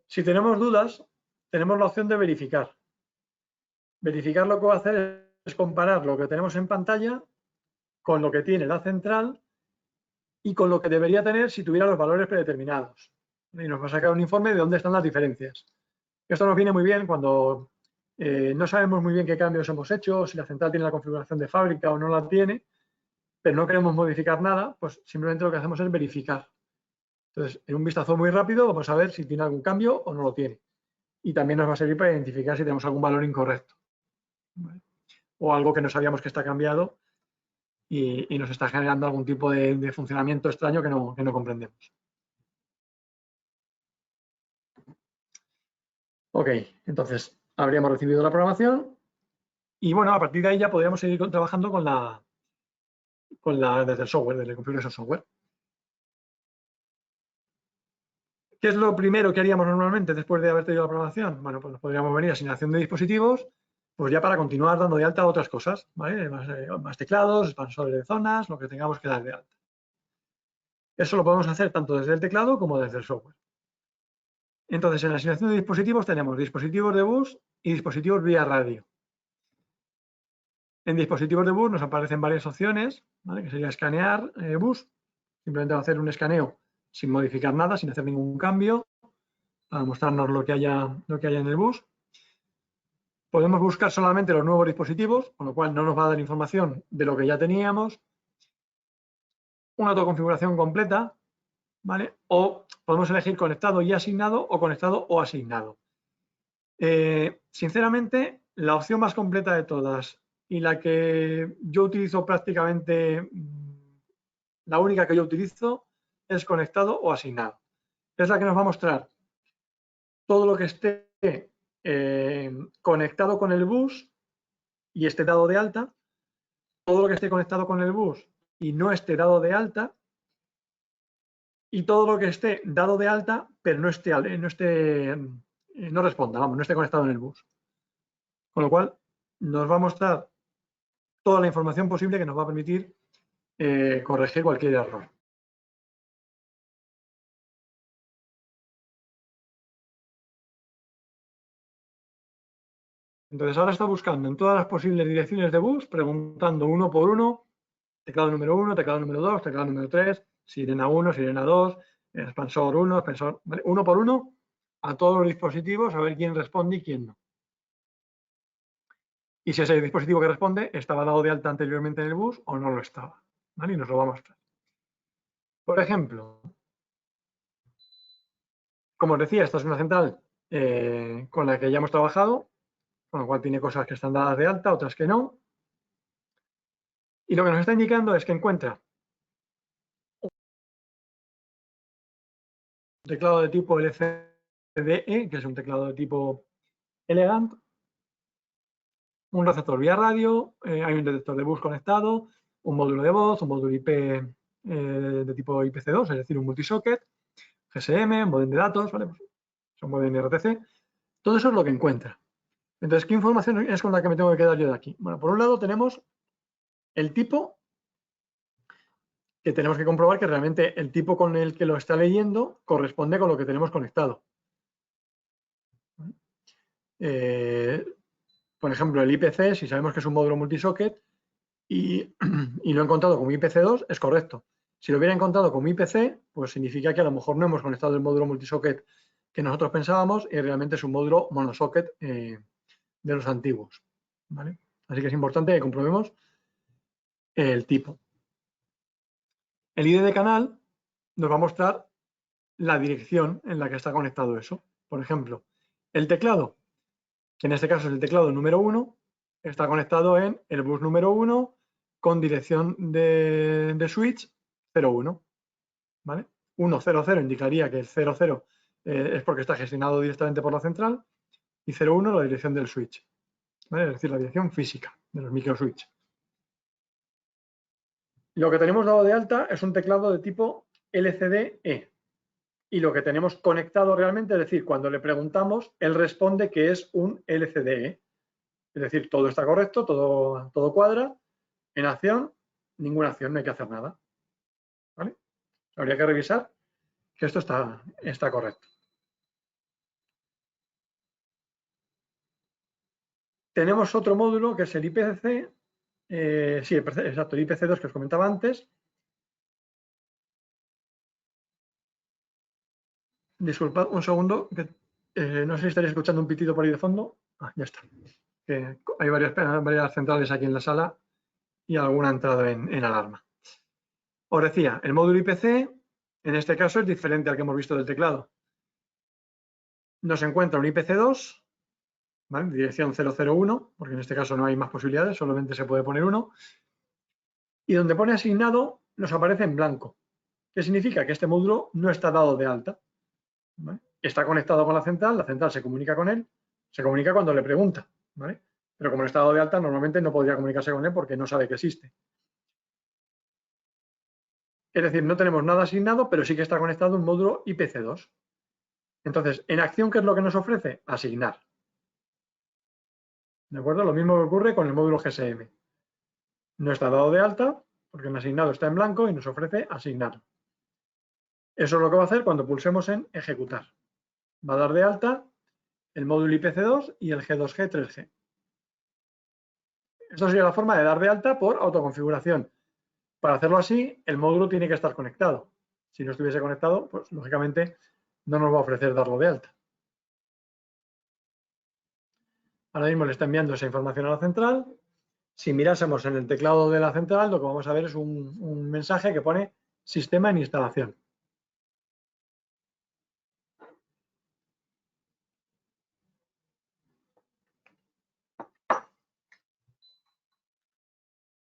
Si tenemos dudas, tenemos la opción de verificar. Verificar lo que va a hacer es comparar lo que tenemos en pantalla con lo que tiene la central y con lo que debería tener si tuviera los valores predeterminados. Y nos va a sacar un informe de dónde están las diferencias. Esto nos viene muy bien cuando no sabemos muy bien qué cambios hemos hecho, si la central tiene la configuración de fábrica o no la tiene, pero no queremos modificar nada, pues simplemente lo que hacemos es verificar. Entonces, en un vistazo muy rápido vamos a ver si tiene algún cambio o no lo tiene. Y también nos va a servir para identificar si tenemos algún valor incorrecto, ¿vale? O algo que no sabíamos que está cambiado y nos está generando algún tipo de funcionamiento extraño que no comprendemos. Ok, entonces habríamos recibido la programación y bueno, a partir de ahí ya podríamos seguir trabajando desde el software, desde el Configuration Software. ¿Qué es lo primero que haríamos normalmente después de haber tenido la programación? Bueno, pues nos podríamos venir a asignación de dispositivos, pues ya para continuar dando de alta otras cosas, ¿vale? Más teclados, expansores de zonas, lo que tengamos que dar de alta. Eso lo podemos hacer tanto desde el teclado como desde el software. Entonces, en la asignación de dispositivos tenemos dispositivos de bus y dispositivos vía radio. En dispositivos de bus nos aparecen varias opciones, ¿vale? Que sería escanear bus. Simplemente va a hacer un escaneo sin modificar nada, sin hacer ningún cambio, para mostrarnos lo que haya en el bus. Podemos buscar solamente los nuevos dispositivos, con lo cual no nos va a dar información de lo que ya teníamos. Una autoconfiguración completa, ¿vale? O podemos elegir conectado y asignado o conectado o asignado. Sinceramente, la opción más completa de todas y la que yo utilizo prácticamente, la única que yo utilizo, es conectado o asignado. Es la que nos va a mostrar todo lo que esté conectado con el bus y esté dado de alta, todo lo que esté conectado con el bus y no esté dado de alta, y todo lo que esté dado de alta, pero no responda, vamos, no esté conectado en el bus. Con lo cual, nos va a mostrar toda la información posible que nos va a permitir corregir cualquier error. Entonces, ahora está buscando en todas las posibles direcciones de bus, preguntando uno por uno, teclado número 1, teclado número 2, teclado número 3, sirena 1, sirena 2, expansor 1, expansor, ¿vale? Uno por uno, a todos los dispositivos, a ver quién responde y quién no. Y si ese dispositivo que responde estaba dado de alta anteriormente en el bus o no lo estaba, ¿vale? Y nos lo va a mostrar. Por ejemplo, como os decía, esta es una central con la que ya hemos trabajado, con lo cual tiene cosas que están dadas de alta, otras que no. Y lo que nos está indicando es que encuentra un teclado de tipo LCDE, que es un teclado de tipo Elegant, un receptor vía radio, hay un detector de bus conectado, un módulo de voz, un módulo IP de tipo IPC2, es decir, un multisocket, GSM, un modem de datos, ¿vale? Son modem RTC. Todo eso es lo que encuentra. Entonces, ¿qué información es con la que me tengo que quedar yo de aquí? Bueno, por un lado tenemos el tipo, que tenemos que comprobar que realmente el tipo con el que lo está leyendo corresponde con lo que tenemos conectado. Por ejemplo, el IPC, si sabemos que es un módulo multisocket y lo he encontrado como IPC2, es correcto. Si lo hubiera encontrado como IPC, pues significa que a lo mejor no hemos conectado el módulo multisocket que nosotros pensábamos y realmente es un módulo monosocket de los antiguos, ¿vale? Así que es importante que comprobemos el tipo. El ID de canal nos va a mostrar la dirección en la que está conectado eso. Por ejemplo, el teclado, que en este caso es el teclado número 1, está conectado en el bus número 1 con dirección de switch 01, ¿vale? 100 indicaría que el 00 es porque está gestionado directamente por la central y 01 la dirección del switch, ¿vale? Es decir, la dirección física de los microswitch. Lo que tenemos dado de alta es un teclado de tipo LCD-E. Y lo que tenemos conectado realmente, es decir, cuando le preguntamos, él responde que es un LCD-E. Es decir, todo está correcto, todo cuadra. En acción, ninguna acción, no hay que hacer nada. ¿Vale? Habría que revisar que esto está correcto. Tenemos otro módulo que es el IPC, sí, exacto, el IPC2 que os comentaba antes. Disculpad un segundo, que no sé si estaréis escuchando un pitido por ahí de fondo. Ah, ya está. Hay varias centrales aquí en la sala y alguna ha entrado en alarma. Os decía, el módulo IPC, en este caso, es diferente al que hemos visto del teclado. Nos encuentra un IPC2, ¿vale? Dirección 001, porque en este caso no hay más posibilidades, solamente se puede poner uno. Y donde pone asignado, nos aparece en blanco. ¿Qué significa? Que este módulo no está dado de alta, ¿vale? Está conectado con la central se comunica con él, se comunica cuando le pregunta, ¿vale? Pero como no está dado de alta, normalmente no podría comunicarse con él porque no sabe que existe. Es decir, no tenemos nada asignado, pero sí que está conectado un módulo IPC2. Entonces, en acción, ¿qué es lo que nos ofrece? Asignar. ¿De acuerdo? Lo mismo que ocurre con el módulo GSM. No está dado de alta, porque el asignado está en blanco y nos ofrece asignar. Eso es lo que va a hacer cuando pulsemos en ejecutar. Va a dar de alta el módulo IPC2 y el G2G 3G. Esto sería la forma de dar de alta por autoconfiguración. Para hacerlo así, el módulo tiene que estar conectado. Si no estuviese conectado, pues lógicamente no nos va a ofrecer darlo de alta. Ahora mismo le está enviando esa información a la central. Si mirásemos en el teclado de la central, lo que vamos a ver es un mensaje que pone sistema en instalación.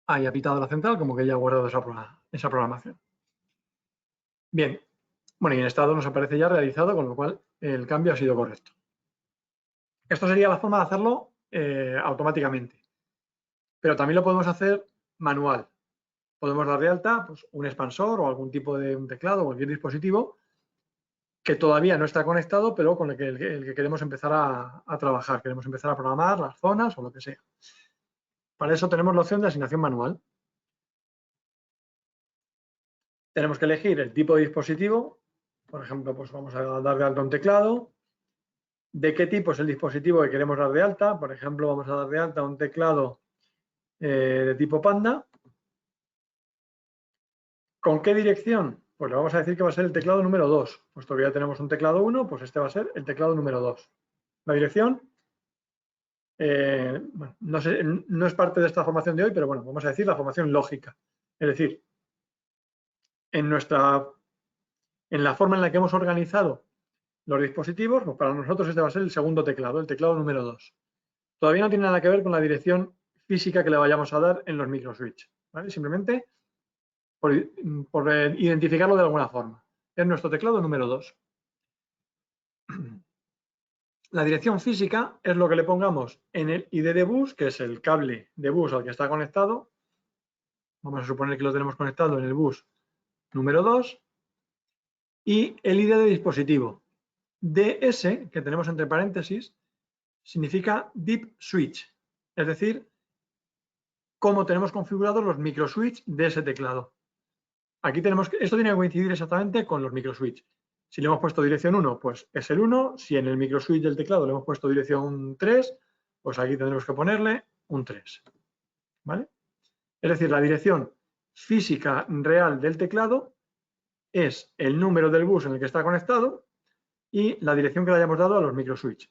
Ahí ha pitado la central, como que ya ha guardado esa programación. Bien, bueno, y en estado nos aparece ya realizado, con lo cual el cambio ha sido correcto. Esto sería la forma de hacerlo automáticamente, pero también lo podemos hacer manual. Podemos dar de alta pues, un expansor o algún tipo de un teclado, cualquier dispositivo que todavía no está conectado, pero con el que queremos empezar a trabajar, queremos empezar a programar las zonas o lo que sea. Para eso tenemos la opción de asignación manual. Tenemos que elegir el tipo de dispositivo. Por ejemplo, pues vamos a dar de alta un teclado. ¿De qué tipo es el dispositivo que queremos dar de alta? Por ejemplo, vamos a dar de alta un teclado de tipo Panda. ¿Con qué dirección? Pues le vamos a decir que va a ser el teclado número 2. Puesto que ya tenemos un teclado 1, pues este va a ser el teclado número 2. La dirección, bueno, no es parte de esta formación de hoy, pero bueno, vamos a decir la formación lógica. Es decir, en la forma en la que hemos organizado los dispositivos, pues para nosotros este va a ser el segundo teclado, el teclado número 2. Todavía no tiene nada que ver con la dirección física que le vayamos a dar en los microswitch, ¿vale? Simplemente por identificarlo de alguna forma. Es nuestro teclado número 2. La dirección física es lo que le pongamos en el ID de bus, que es el cable de bus al que está conectado. Vamos a suponer que lo tenemos conectado en el bus número 2. Y el ID de dispositivo. DS, que tenemos entre paréntesis, significa Deep Switch, es decir, cómo tenemos configurados los microswitch de ese teclado. Aquí esto tiene que coincidir exactamente con los microswitch. Si le hemos puesto dirección 1, pues es el 1. Si en el microswitch del teclado le hemos puesto dirección 3, pues aquí tendremos que ponerle un 3. ¿Vale? Es decir, la dirección física real del teclado es el número del bus en el que está conectado y la dirección que le hayamos dado a los microswitch.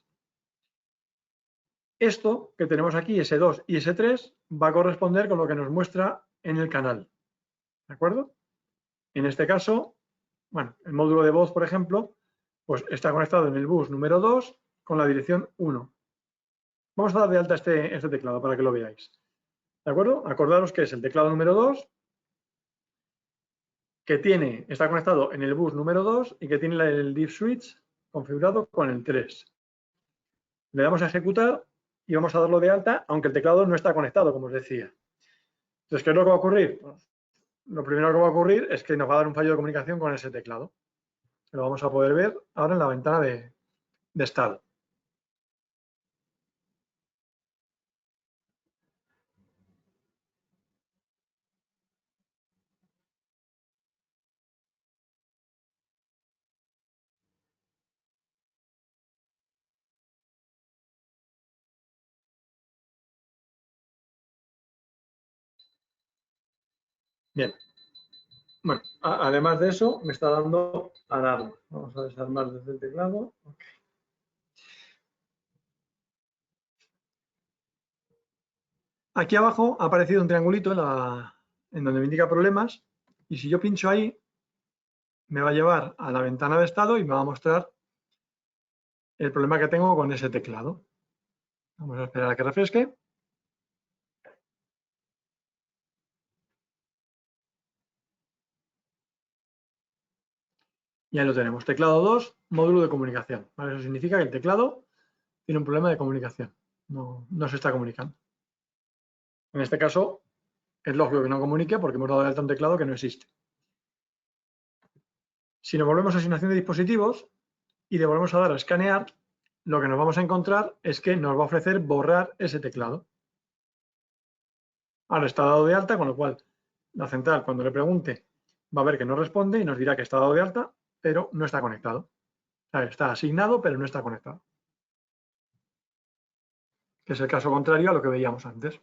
Esto que tenemos aquí, S2 y S3, va a corresponder con lo que nos muestra en el canal. ¿De acuerdo? En este caso, bueno, el módulo de voz, por ejemplo, pues está conectado en el bus número 2 con la dirección 1. Vamos a dar de alta este teclado para que lo veáis. ¿De acuerdo? Acordaros que es el teclado número 2, que está conectado en el bus número 2 y que tiene el diff switch configurado con el 3. Le damos a ejecutar y vamos a darlo de alta, aunque el teclado no está conectado, como os decía. Entonces, ¿qué es lo que va a ocurrir? Pues, lo primero que va a ocurrir es que nos va a dar un fallo de comunicación con ese teclado. Lo vamos a poder ver ahora en la ventana de estado. Bien. Bueno, además de eso, me está dando alarma. Vamos a desarmar desde el teclado. Okay. Aquí abajo ha aparecido un triangulito en donde me indica problemas y si yo pincho ahí, me va a llevar a la ventana de estado y me va a mostrar el problema que tengo con ese teclado. Vamos a esperar a que refresque. Y ahí lo tenemos, teclado 2, módulo de comunicación. ¿Vale? Eso significa que el teclado tiene un problema de comunicación, no se está comunicando. En este caso, es lógico que no comunique porque hemos dado de alta un teclado que no existe. Si nos volvemos a asignación de dispositivos y le volvemos a dar a escanear, lo que nos vamos a encontrar es que nos va a ofrecer borrar ese teclado. Ahora está dado de alta, con lo cual la central, cuando le pregunte, va a ver que no responde y nos dirá que está dado de alta, pero no está conectado. O sea, está asignado, pero no está conectado. Que es el caso contrario a lo que veíamos antes.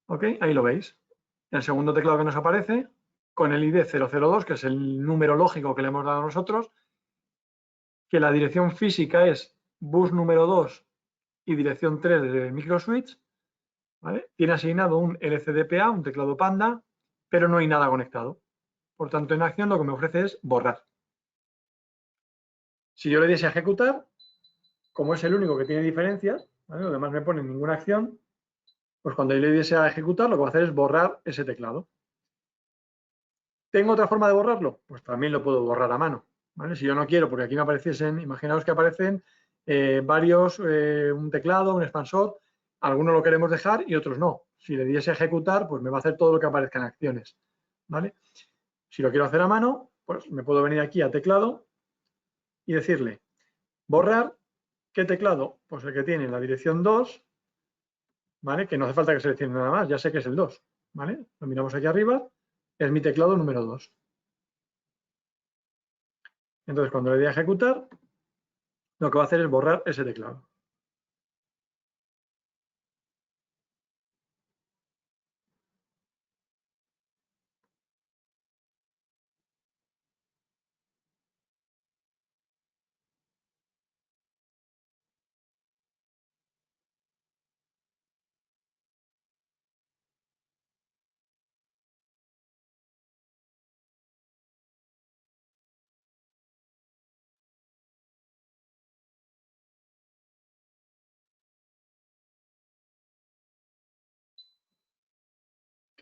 ¿Ok? Ahí lo veis. El segundo teclado que nos aparece, con el ID 002, que es el número lógico que le hemos dado nosotros, que la dirección física es bus número 2 y dirección 3 de microswitch, ¿vale? Tiene asignado un LCDPA, un teclado Panda, pero no hay nada conectado. Por tanto, en acción lo que me ofrece es borrar. Si yo le diese a ejecutar, como es el único que tiene diferencias, ¿vale? Los demás me ponen ninguna acción, pues cuando yo le diese a ejecutar lo que va a hacer es borrar ese teclado. ¿Tengo otra forma de borrarlo? Pues también lo puedo borrar a mano. ¿Vale? Si yo no quiero, porque aquí me apareciesen, imaginaos que aparecen varios, un teclado, un expansor, algunos lo queremos dejar y otros no. Si le diese a ejecutar, pues me va a hacer todo lo que aparezca en acciones. ¿Vale? Si lo quiero hacer a mano, pues me puedo venir aquí a teclado y decirle borrar. ¿Qué teclado? Pues el que tiene la dirección 2, ¿vale? Que no hace falta que seleccione nada más, ya sé que es el 2, ¿vale? Lo miramos aquí arriba, es mi teclado número 2. Entonces, cuando le dé a ejecutar, lo que va a hacer es borrar ese teclado.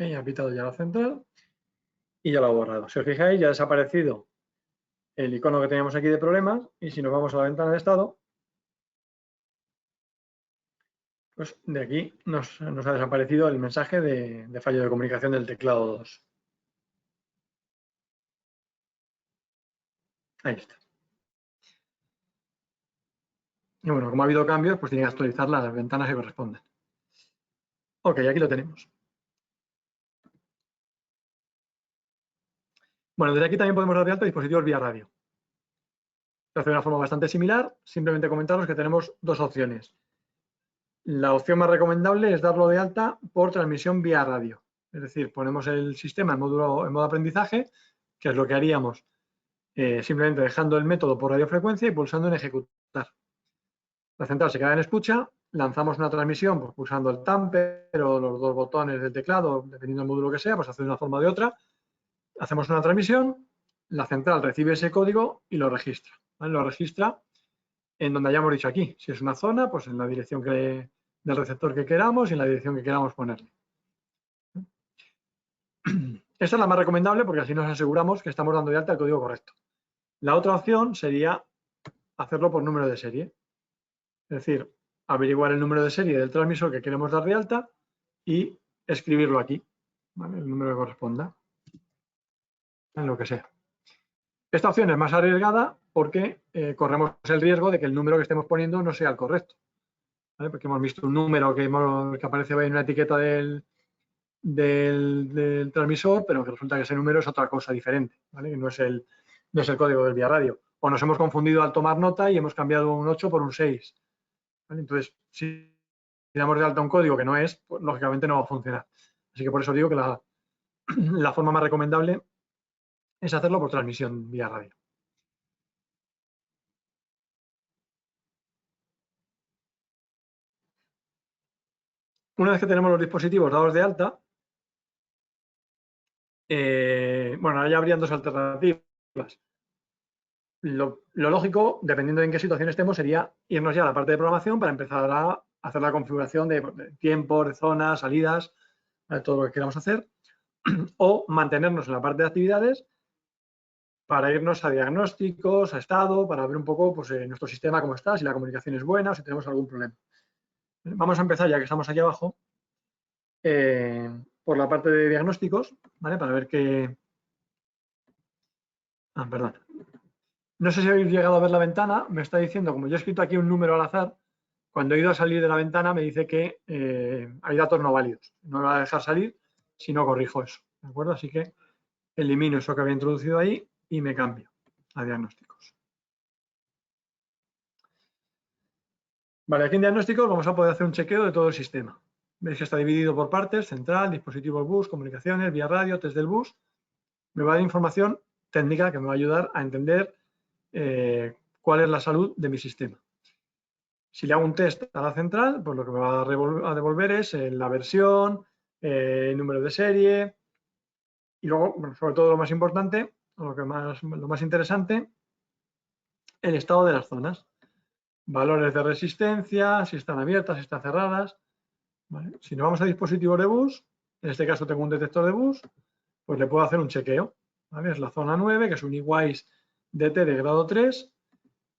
Ok, ha pitado ya la central y ya lo ha borrado. Si os fijáis, ya ha desaparecido el icono que teníamos aquí de problemas y si nos vamos a la ventana de estado, pues de aquí nos ha desaparecido el mensaje de fallo de comunicación del teclado 2. Ahí está. Y bueno, como ha habido cambios, pues tiene que actualizar las ventanas que corresponden. Ok, aquí lo tenemos. Bueno, desde aquí también podemos dar de alta dispositivos vía radio. Se hace de una forma bastante similar, simplemente comentaros que tenemos dos opciones. La opción más recomendable es darlo de alta por transmisión vía radio. Es decir, ponemos el sistema en modo aprendizaje, que es lo que haríamos simplemente dejando el método por radiofrecuencia y pulsando en ejecutar. La central se queda en escucha, lanzamos una transmisión pues, pulsando el tamper o los dos botones del teclado, dependiendo del módulo que sea, pues hace de una forma o de otra. Hacemos una transmisión, la central recibe ese código y lo registra. ¿Vale? Lo registra en donde hayamos dicho aquí. Si es una zona, pues en la dirección del receptor que queramos y en la dirección que queramos ponerle. Esta es la más recomendable porque así nos aseguramos que estamos dando de alta el código correcto. La otra opción sería hacerlo por número de serie. Es decir, averiguar el número de serie del transmisor que queremos dar de alta y escribirlo aquí, ¿vale? El número que corresponda, en lo que sea. Esta opción es más arriesgada porque corremos el riesgo de que el número que estemos poniendo no sea el correcto, ¿vale? Porque hemos visto un número que aparece en una etiqueta del transmisor, pero que resulta que ese número es otra cosa diferente, ¿vale? Que no es el código del vía radio. O nos hemos confundido al tomar nota y hemos cambiado un 8 por un 6. ¿Vale? Entonces, si damos de alta un código que no es, pues, lógicamente no va a funcionar. Así que por eso digo que la forma más recomendable es hacerlo por transmisión vía radio. Una vez que tenemos los dispositivos dados de alta, bueno, ahora ya habrían dos alternativas. Lo lógico, dependiendo de en qué situación estemos, sería irnos ya a la parte de programación para empezar a hacer la configuración de tiempos, de zonas, salidas, de todo lo que queramos hacer, o mantenernos en la parte de actividades para irnos a diagnósticos, a estado, para ver un poco pues, nuestro sistema cómo está, si la comunicación es buena o si tenemos algún problema. Vamos a empezar, ya que estamos aquí abajo, por la parte de diagnósticos, ¿vale? Para ver qué... perdón. No sé si habéis llegado a ver la ventana, me está diciendo, como yo he escrito aquí un número al azar, cuando he ido a salir de la ventana me dice que hay datos no válidos. No me va a dejar salir si no corrijo eso, ¿de acuerdo? Así que elimino eso que había introducido ahí y me cambio a diagnósticos. Vale, aquí en diagnósticos vamos a poder hacer un chequeo de todo el sistema. Veis que está dividido por partes, central, dispositivos bus, comunicaciones, vía radio, test del bus. Me va a dar información técnica que me va a ayudar a entender cuál es la salud de mi sistema. Si le hago un test a la central, pues lo que me va a devolver es la versión, el número de serie y luego, bueno, sobre todo lo más importante, lo más interesante, el estado de las zonas. Valores de resistencia, si están abiertas, si están cerradas. ¿Vale? Si nos vamos a dispositivos de bus, en este caso tengo un detector de bus, pues le puedo hacer un chequeo. ¿Vale? Es la zona 9, que es un EWISE DT de grado 3,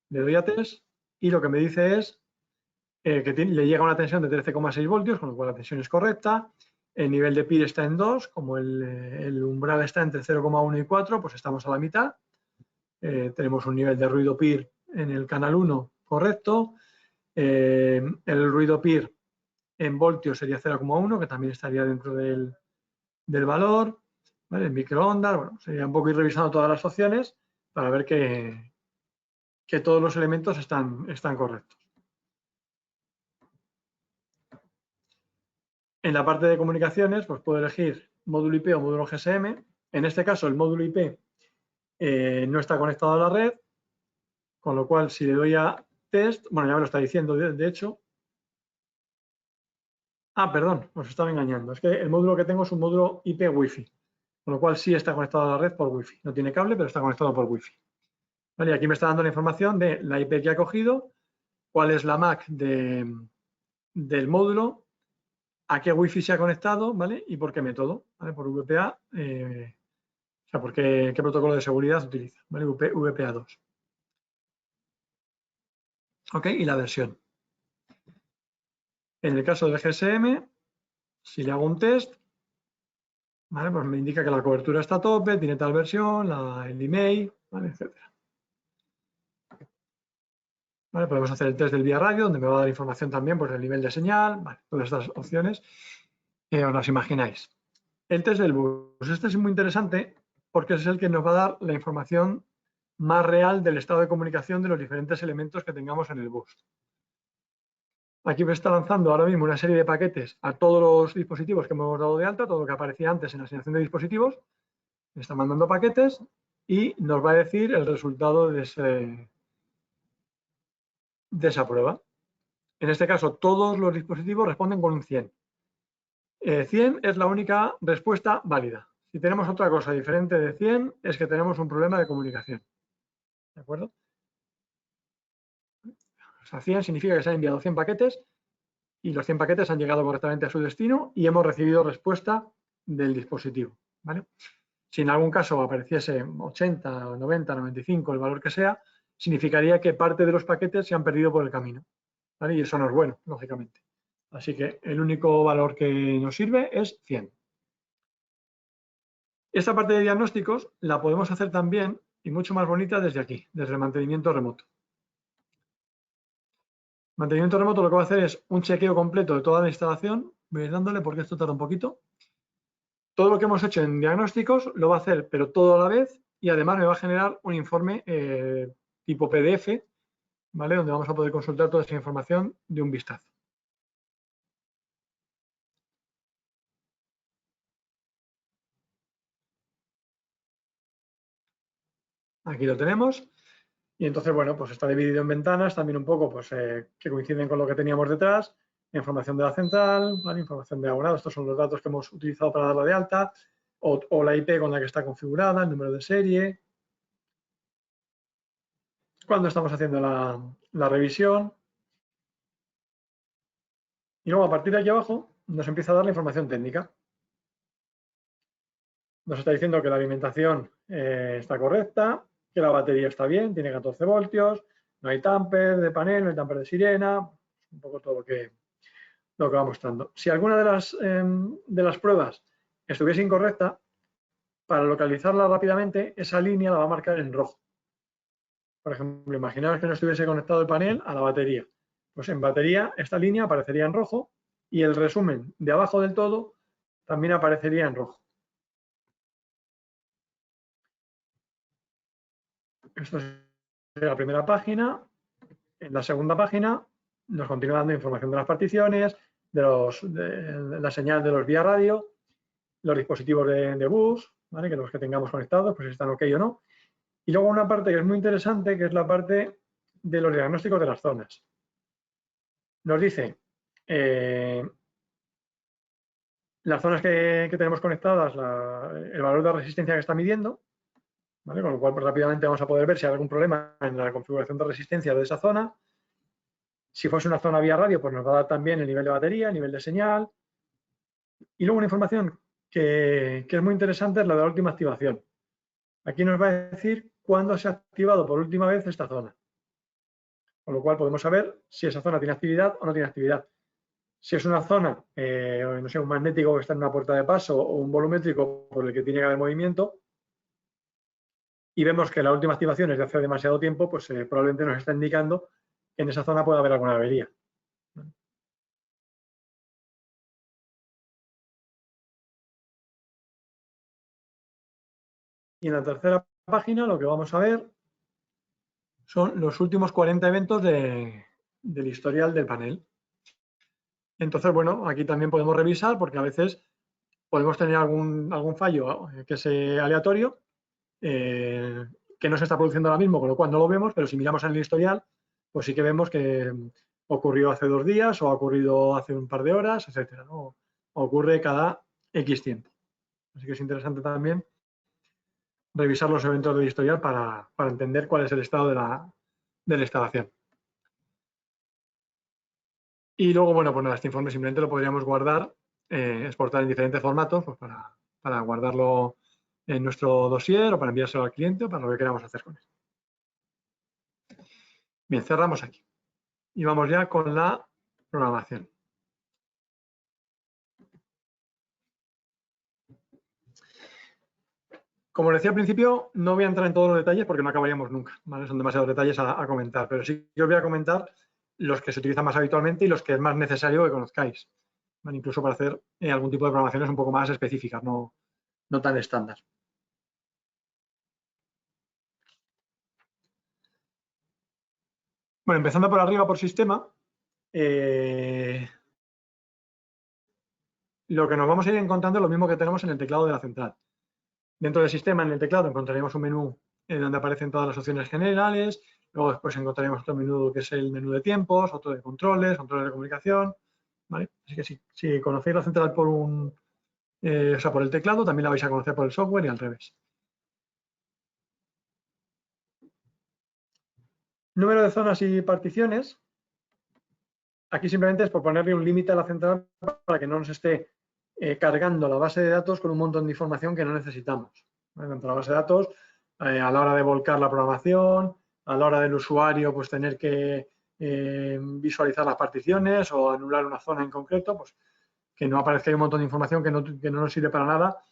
le doy a test y lo que me dice es que le llega una tensión de 13,6 voltios, con lo cual la tensión es correcta. El nivel de PIR está en 2, como el umbral está entre 0,1 y 4, pues estamos a la mitad. Tenemos un nivel de ruido PIR en el canal 1 correcto. El ruido PIR en voltios sería 0,1, que también estaría dentro del valor. ¿Vale? En microondas, bueno, sería un poco ir revisando todas las opciones para ver que todos los elementos están correctos. En la parte de comunicaciones, pues puedo elegir módulo IP o módulo GSM. En este caso, el módulo IP no está conectado a la red, con lo cual si le doy a test, bueno, ya me lo está diciendo, de hecho. Perdón, os estaba engañando. Es que el módulo que tengo es un módulo IP Wi-Fi, con lo cual sí está conectado a la red por Wi-Fi. No tiene cable, pero está conectado por Wi-Fi. Vale, y aquí me está dando la información de la IP que ha cogido, cuál es la MAC del módulo, a qué Wi-Fi se ha conectado, ¿vale? Y por qué método, ¿vale? Por VPA, o sea, por qué protocolo de seguridad utiliza, ¿vale? VPA2. Ok, y la versión. En el caso del GSM, si le hago un test, ¿vale? Pues me indica que la cobertura está a tope, tiene tal versión, el email, ¿vale? Etcétera. ¿Vale? Podemos hacer el test del vía radio, donde me va a dar información también pues, del nivel de señal, ¿vale? Todas estas opciones os las imagináis. El test del bus. Este es muy interesante porque es el que nos va a dar la información más real del estado de comunicación de los diferentes elementos que tengamos en el bus. Aquí me está lanzando ahora mismo una serie de paquetes a todos los dispositivos que hemos dado de alta, todo lo que aparecía antes en la asignación de dispositivos. Me está mandando paquetes y nos va a decir el resultado de esa prueba. En este caso, todos los dispositivos responden con un 100. 100 es la única respuesta válida. Si tenemos otra cosa diferente de 100, es que tenemos un problema de comunicación. ¿De acuerdo? O sea, 100 significa que se han enviado 100 paquetes y los 100 paquetes han llegado correctamente a su destino y hemos recibido respuesta del dispositivo. ¿Vale? Si en algún caso apareciese 80, 90, 95, el valor que sea, significaría que parte de los paquetes se han perdido por el camino. ¿Vale? Y eso no es bueno, lógicamente. Así que el único valor que nos sirve es 100. Esta parte de diagnósticos la podemos hacer también y mucho más bonita desde aquí, desde el mantenimiento remoto. Mantenimiento remoto lo que va a hacer es un chequeo completo de toda la instalación. Voy a ir dándole porque esto tarda un poquito. Todo lo que hemos hecho en diagnósticos lo va a hacer, pero todo a la vez, y además me va a generar un informe tipo PDF, ¿vale? Donde vamos a poder consultar toda esa información de un vistazo. Aquí lo tenemos. Y entonces, bueno, pues está dividido en ventanas también un poco, pues que coinciden con lo que teníamos detrás. Información de la central, ¿vale? Información de abonado. Estos son los datos que hemos utilizado para darla de alta. O la IP con la que está configurada, el número de serie. Cuando estamos haciendo la revisión. Y luego a partir de aquí abajo nos empieza a dar la información técnica. Nos está diciendo que la alimentación está correcta, que la batería está bien, tiene 14 voltios, no hay tamper de panel, no hay tamper de sirena, un poco todo lo que va mostrando. Si alguna de las pruebas estuviese incorrecta, para localizarla rápidamente, esa línea la va a marcar en rojo. Por ejemplo, imaginaos que no estuviese conectado el panel a la batería. Pues en batería esta línea aparecería en rojo y el resumen de abajo del todo también aparecería en rojo. Esto es la primera página. En la segunda página nos continúa dando información de las particiones, de la señal de los vía radio, los dispositivos de bus, ¿vale? Que los que tengamos conectados, pues si están ok o no. Y luego una parte que es muy interesante, que es la parte de los diagnósticos de las zonas. Nos dice las zonas que tenemos conectadas, el valor de resistencia que está midiendo, ¿vale? Con lo cual pues, rápidamente vamos a poder ver si hay algún problema en la configuración de resistencia de esa zona. Si fuese una zona vía radio, pues nos va a dar también el nivel de batería, el nivel de señal. Y luego una información que es muy interesante es la de la última activación. Aquí nos va a decir cuándo se ha activado por última vez esta zona. Con lo cual podemos saber si esa zona tiene actividad o no tiene actividad. Si es una zona, no sé, un magnético que está en una puerta de paso o un volumétrico por el que tiene que haber movimiento, y vemos que la última activación es de hace demasiado tiempo, pues probablemente nos está indicando que en esa zona puede haber alguna avería. Y en la tercera página lo que vamos a ver son los últimos 40 eventos del historial del panel. Entonces, bueno, aquí también podemos revisar porque a veces podemos tener algún fallo que es aleatorio, que no se está produciendo ahora mismo, con lo cual no lo vemos, pero si miramos en el historial, pues sí que vemos que ocurrió hace 2 días o ha ocurrido hace un par de horas, etcétera, ¿no? Ocurre cada X tiempo. Así que es interesante también revisar los eventos del historial para entender cuál es el estado de la instalación. Y luego, bueno, pues nada, este informe simplemente lo podríamos guardar, exportar en diferentes formatos, pues para guardarlo en nuestro dossier o para enviárselo al cliente o para lo que queramos hacer con él. Bien, cerramos aquí. Y vamos ya con la programación. Como decía al principio, no voy a entrar en todos los detalles porque no acabaríamos nunca, ¿vale? Son demasiados detalles a comentar, pero sí que os voy a comentar los que se utilizan más habitualmente y los que es más necesario que conozcáis, ¿vale? Incluso para hacer algún tipo de programaciones un poco más específicas, no tan estándar. Bueno, empezando por arriba, por sistema, lo que nos vamos a ir encontrando es lo mismo que tenemos en el teclado de la central. Dentro del sistema, en el teclado, encontraremos un menú donde aparecen todas las opciones generales. Luego después encontraremos otro menú que es el menú de tiempos, otro de controles de comunicación. ¿Vale? Así que si conocéis la central por por el teclado, también la vais a conocer por el software y al revés. Número de zonas y particiones. Aquí simplemente es por ponerle un límite a la central para que no nos esté cargando la base de datos con un montón de información que no necesitamos. Tanto la base de datos, a la hora de volcar la programación, a la hora del usuario, pues tener que visualizar las particiones o anular una zona en concreto, pues que no aparezca ahí un montón de información que no nos sirve para nada.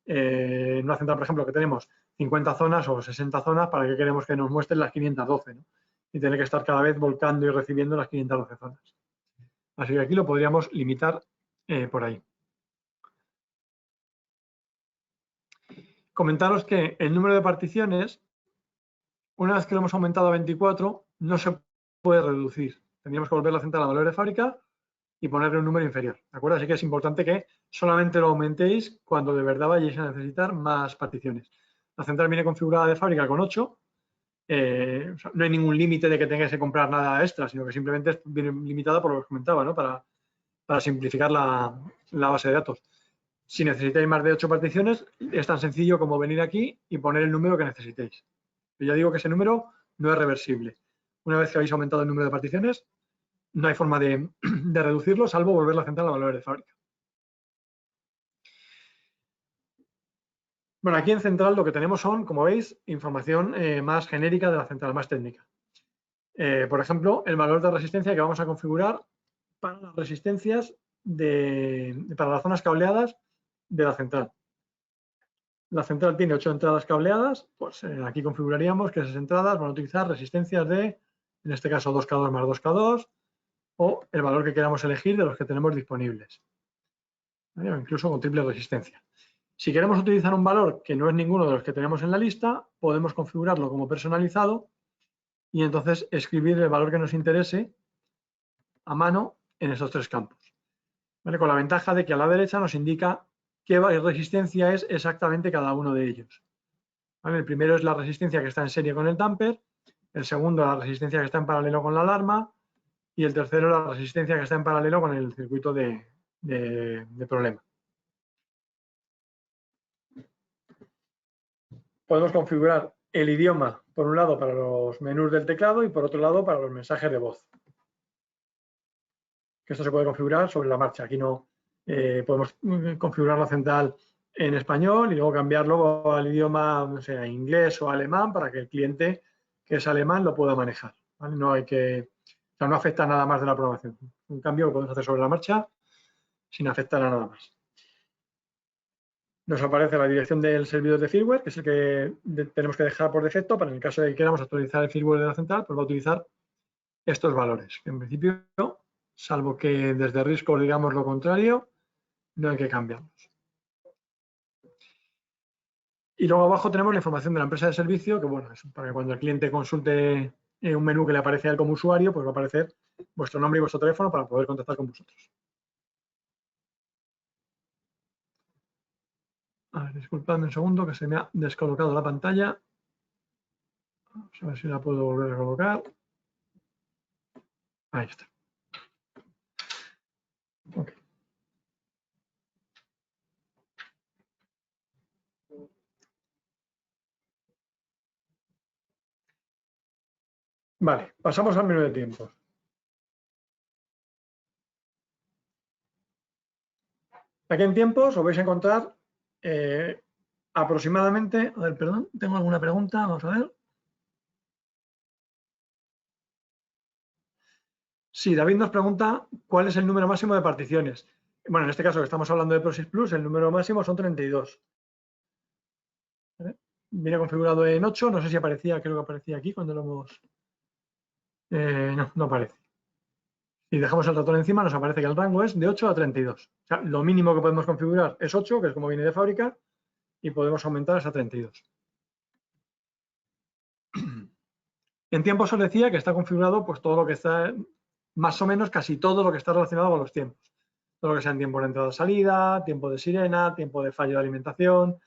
En una central, por ejemplo, que tenemos 50 zonas o 60 zonas, ¿para qué queremos que nos muestren las 512? ¿No? Y tener que estar cada vez volcando y recibiendo las 512 zonas. Así que aquí lo podríamos limitar por ahí. Comentaros que el número de particiones, una vez que lo hemos aumentado a 24, no se puede reducir. Tendríamos que volver la central a valor de fábrica y ponerle un número inferior. ¿De acuerdo? Así que es importante que solamente lo aumentéis cuando de verdad vayáis a necesitar más particiones. La central viene configurada de fábrica con 8. O sea, no hay ningún límite de que tengáis que comprar nada extra, sino que simplemente viene limitada por lo que os comentaba, ¿no? Para simplificar la base de datos. Si necesitáis más de 8 particiones, es tan sencillo como venir aquí y poner el número que necesitéis. Yo ya digo que ese número no es reversible. Una vez que habéis aumentado el número de particiones, no hay forma de reducirlo, salvo volver la central a valores de fábrica. Bueno, aquí en central lo que tenemos son, como veis, información más genérica de la central, más técnica. Por ejemplo, el valor de resistencia que vamos a configurar para las resistencias para las zonas cableadas de la central. La central tiene 8 entradas cableadas, pues aquí configuraríamos que esas entradas van a utilizar resistencias de, en este caso, 2K2 más 2K2 o el valor que queramos elegir de los que tenemos disponibles. ¿Vale? O incluso con triple resistencia. Si queremos utilizar un valor que no es ninguno de los que tenemos en la lista, podemos configurarlo como personalizado y entonces escribir el valor que nos interese a mano en esos 3 campos. ¿Vale? Con la ventaja de que a la derecha nos indica qué resistencia es exactamente cada uno de ellos. ¿Vale? El primero es la resistencia que está en serie con el tamper, el segundo la resistencia que está en paralelo con la alarma y el tercero la resistencia que está en paralelo con el circuito de problema. Podemos configurar el idioma, por un lado, para los menús del teclado y por otro lado, para los mensajes de voz. Esto se puede configurar sobre la marcha. Aquí no podemos configurar la central en español y luego cambiarlo al idioma, no sé, inglés o alemán para que el cliente que es alemán lo pueda manejar. ¿Vale? No hay que, o sea, no afecta nada más de la programación. Un cambio lo podemos hacer sobre la marcha sin afectar a nada más. Nos aparece la dirección del servidor de firmware, que es el que tenemos que dejar por defecto para en el caso de que queramos actualizar el firmware de la central, pues va a utilizar estos valores, que en principio, salvo que desde RISC digamos lo contrario, no hay que cambiarlos. Y luego abajo tenemos la información de la empresa de servicio, que bueno, es para que cuando el cliente consulte un menú que le aparece a él como usuario, pues va a aparecer vuestro nombre y vuestro teléfono para poder contactar con vosotros. A ver, disculpadme un segundo que se me ha descolocado la pantalla. Vamos a ver si la puedo volver a colocar. Ahí está. Okay. Vale, pasamos al menú de tiempos. Aquí en tiempos os vais a encontrar aproximadamente, a ver, perdón, tengo alguna pregunta, vamos a ver. Sí, David nos pregunta cuál es el número máximo de particiones. Bueno, en este caso que estamos hablando de ProSys Plus, el número máximo son 32. ¿Vale? Viene configurado en 8, no sé si aparecía, creo que aparecía aquí cuando lo hemos... no, no aparece. Si dejamos el ratón encima nos aparece que el rango es de 8 a 32. O sea, lo mínimo que podemos configurar es 8, que es como viene de fábrica, y podemos aumentar hasta 32. En tiempos os decía que está configurado pues todo lo que está más o menos casi todo lo que está relacionado con los tiempos. Todo lo que sean tiempos de entrada-salida, tiempo de sirena, tiempo de fallo de alimentación,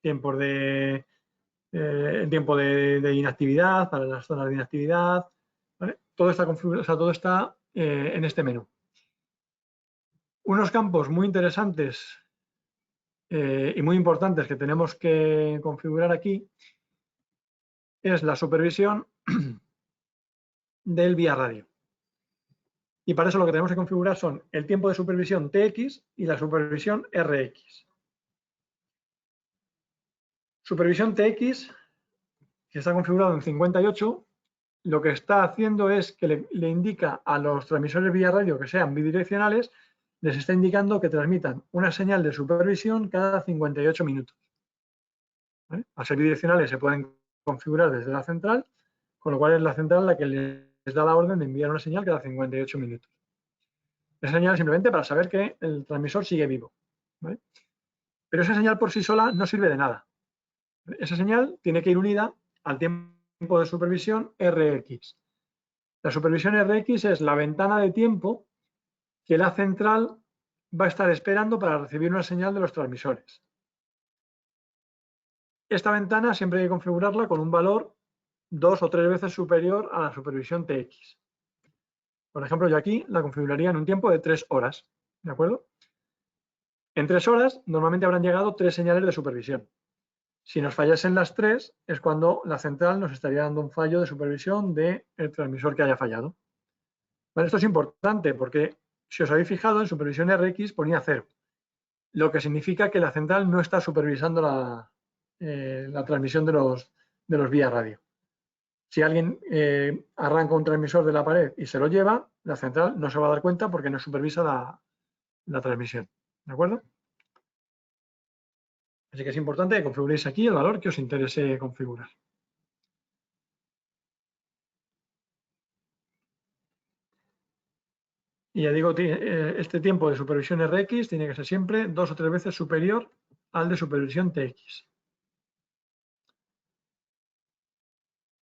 tiempos de tiempo de inactividad, para las zonas de inactividad. ¿Vale? Todo está configurado, o sea, todo está en este menú. Unos campos muy interesantes y muy importantes que tenemos que configurar aquí es la supervisión del vía radio. Y para eso lo que tenemos que configurar son el tiempo de supervisión TX y la supervisión RX. Supervisión TX, que está configurado en 58, lo que está haciendo es que le indica a los transmisores vía radio que sean bidireccionales, les está indicando que transmitan una señal de supervisión cada 58 minutos. ¿Vale? Al ser bidireccionales se pueden configurar desde la central, con lo cual es la central la que les da la orden de enviar una señal cada 58 minutos. Esa señal simplemente para saber que el transmisor sigue vivo. ¿Vale? Pero esa señal por sí sola no sirve de nada. Esa señal tiene que ir unida al tiempo de supervisión RX. La supervisión RX es la ventana de tiempo que la central va a estar esperando para recibir una señal de los transmisores. Esta ventana siempre hay que configurarla con un valor 2 o 3 veces superior a la supervisión TX. Por ejemplo, yo aquí la configuraría en un tiempo de 3 horas. ¿De acuerdo? En 3 horas normalmente habrán llegado 3 señales de supervisión. Si nos fallasen las 3 es cuando la central nos estaría dando un fallo de supervisión del transmisor que haya fallado. Vale, esto es importante porque si os habéis fijado en supervisión RX ponía 0, lo que significa que la central no está supervisando la transmisión de los vía radio. Si alguien arranca un transmisor de la pared y se lo lleva, la central no se va a dar cuenta porque no supervisa la transmisión. ¿De acuerdo? Así que es importante que configuréis aquí el valor que os interese configurar. Y ya digo, este tiempo de supervisión RX tiene que ser siempre 2 o 3 veces superior al de supervisión TX.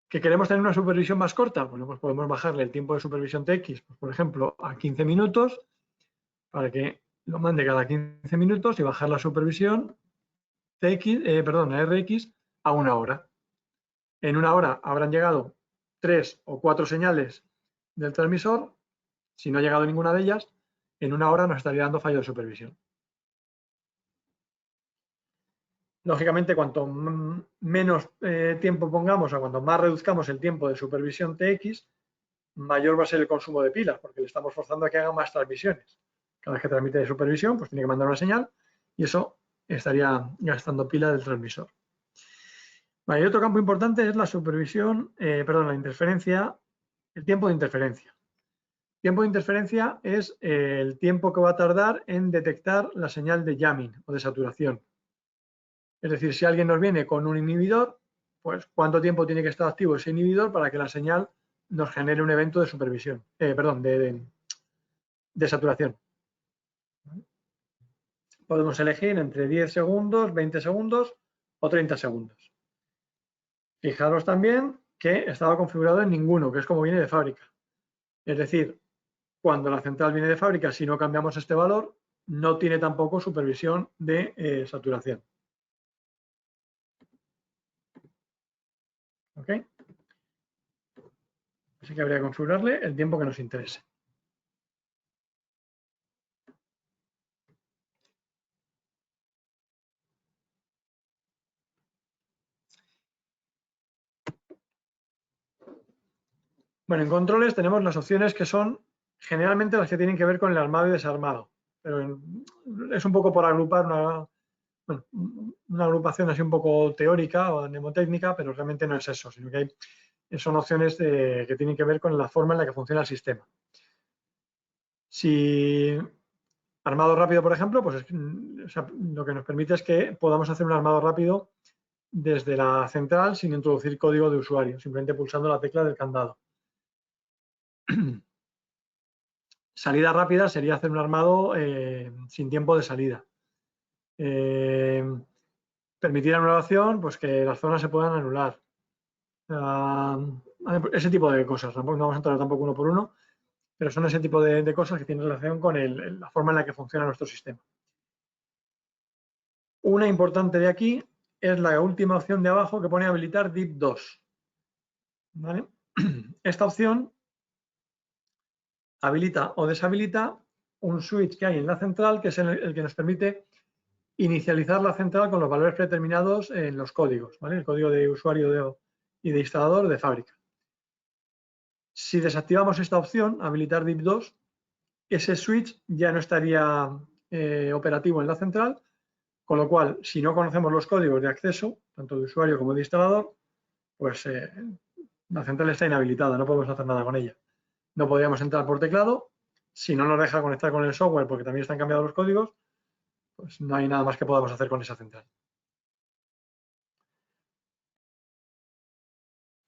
¿Que queremos tener una supervisión más corta? Bueno, pues podemos bajarle el tiempo de supervisión TX, pues por ejemplo, a 15 minutos, para que lo mande cada 15 minutos y bajar la supervisión RX a 1 hora. En 1 hora habrán llegado 3 o 4 señales del transmisor. Si no ha llegado ninguna de ellas, en 1 hora nos estaría dando fallo de supervisión. Lógicamente, cuanto menos tiempo pongamos o cuanto más reduzcamos el tiempo de supervisión TX, mayor va a ser el consumo de pilas, porque le estamos forzando a que haga más transmisiones. Cada vez que transmite de supervisión, pues tiene que mandar una señal y eso estaría gastando pila del transmisor. Vale, y otro campo importante es la supervisión, la interferencia, el tiempo de interferencia. Tiempo de interferencia es el tiempo que va a tardar en detectar la señal de jamming o de saturación. Es decir, si alguien nos viene con un inhibidor, pues cuánto tiempo tiene que estar activo ese inhibidor para que la señal nos genere un evento de supervisión, de saturación. Podemos elegir entre 10 segundos, 20 segundos o 30 segundos. Fijaros también que estaba configurado en ninguno, que es como viene de fábrica. Es decir, cuando la central viene de fábrica, si no cambiamos este valor, no tiene tampoco supervisión de saturación. ¿Ok? Así que habría que configurarle el tiempo que nos interese. Bueno, en controles tenemos las opciones que son generalmente las que tienen que ver con el armado y desarmado. Pero es un poco por agrupar una agrupación así un poco teórica o mnemotécnica, pero realmente no es eso, sino que son opciones que tienen que ver con la forma en la que funciona el sistema. Si armado rápido, por ejemplo, pues lo que nos permite es que podamos hacer un armado rápido desde la central sin introducir código de usuario, simplemente pulsando la tecla del candado. Salida rápida sería hacer un armado sin tiempo de salida. Permitir anulación, pues que las zonas se puedan anular. ¿vale? Ese tipo de cosas, no vamos a entrar tampoco uno por uno, pero son ese tipo de cosas que tienen relación con la forma en la que funciona nuestro sistema. Una importante de aquí es la última opción de abajo que pone habilitar DIP 2. ¿Vale? Esta opción habilita o deshabilita un switch que hay en la central, que es el que nos permite inicializar la central con los valores predeterminados en los códigos, ¿vale? El código de usuario y de instalador de fábrica. Si desactivamos esta opción, habilitar DIP 2, ese switch ya no estaría operativo en la central, con lo cual, si no conocemos los códigos de acceso, tanto de usuario como de instalador, pues la central está inhabilitada, no podemos hacer nada con ella. No podríamos entrar por teclado, si no nos deja conectar con el software porque también están cambiados los códigos, pues no hay nada más que podamos hacer con esa central.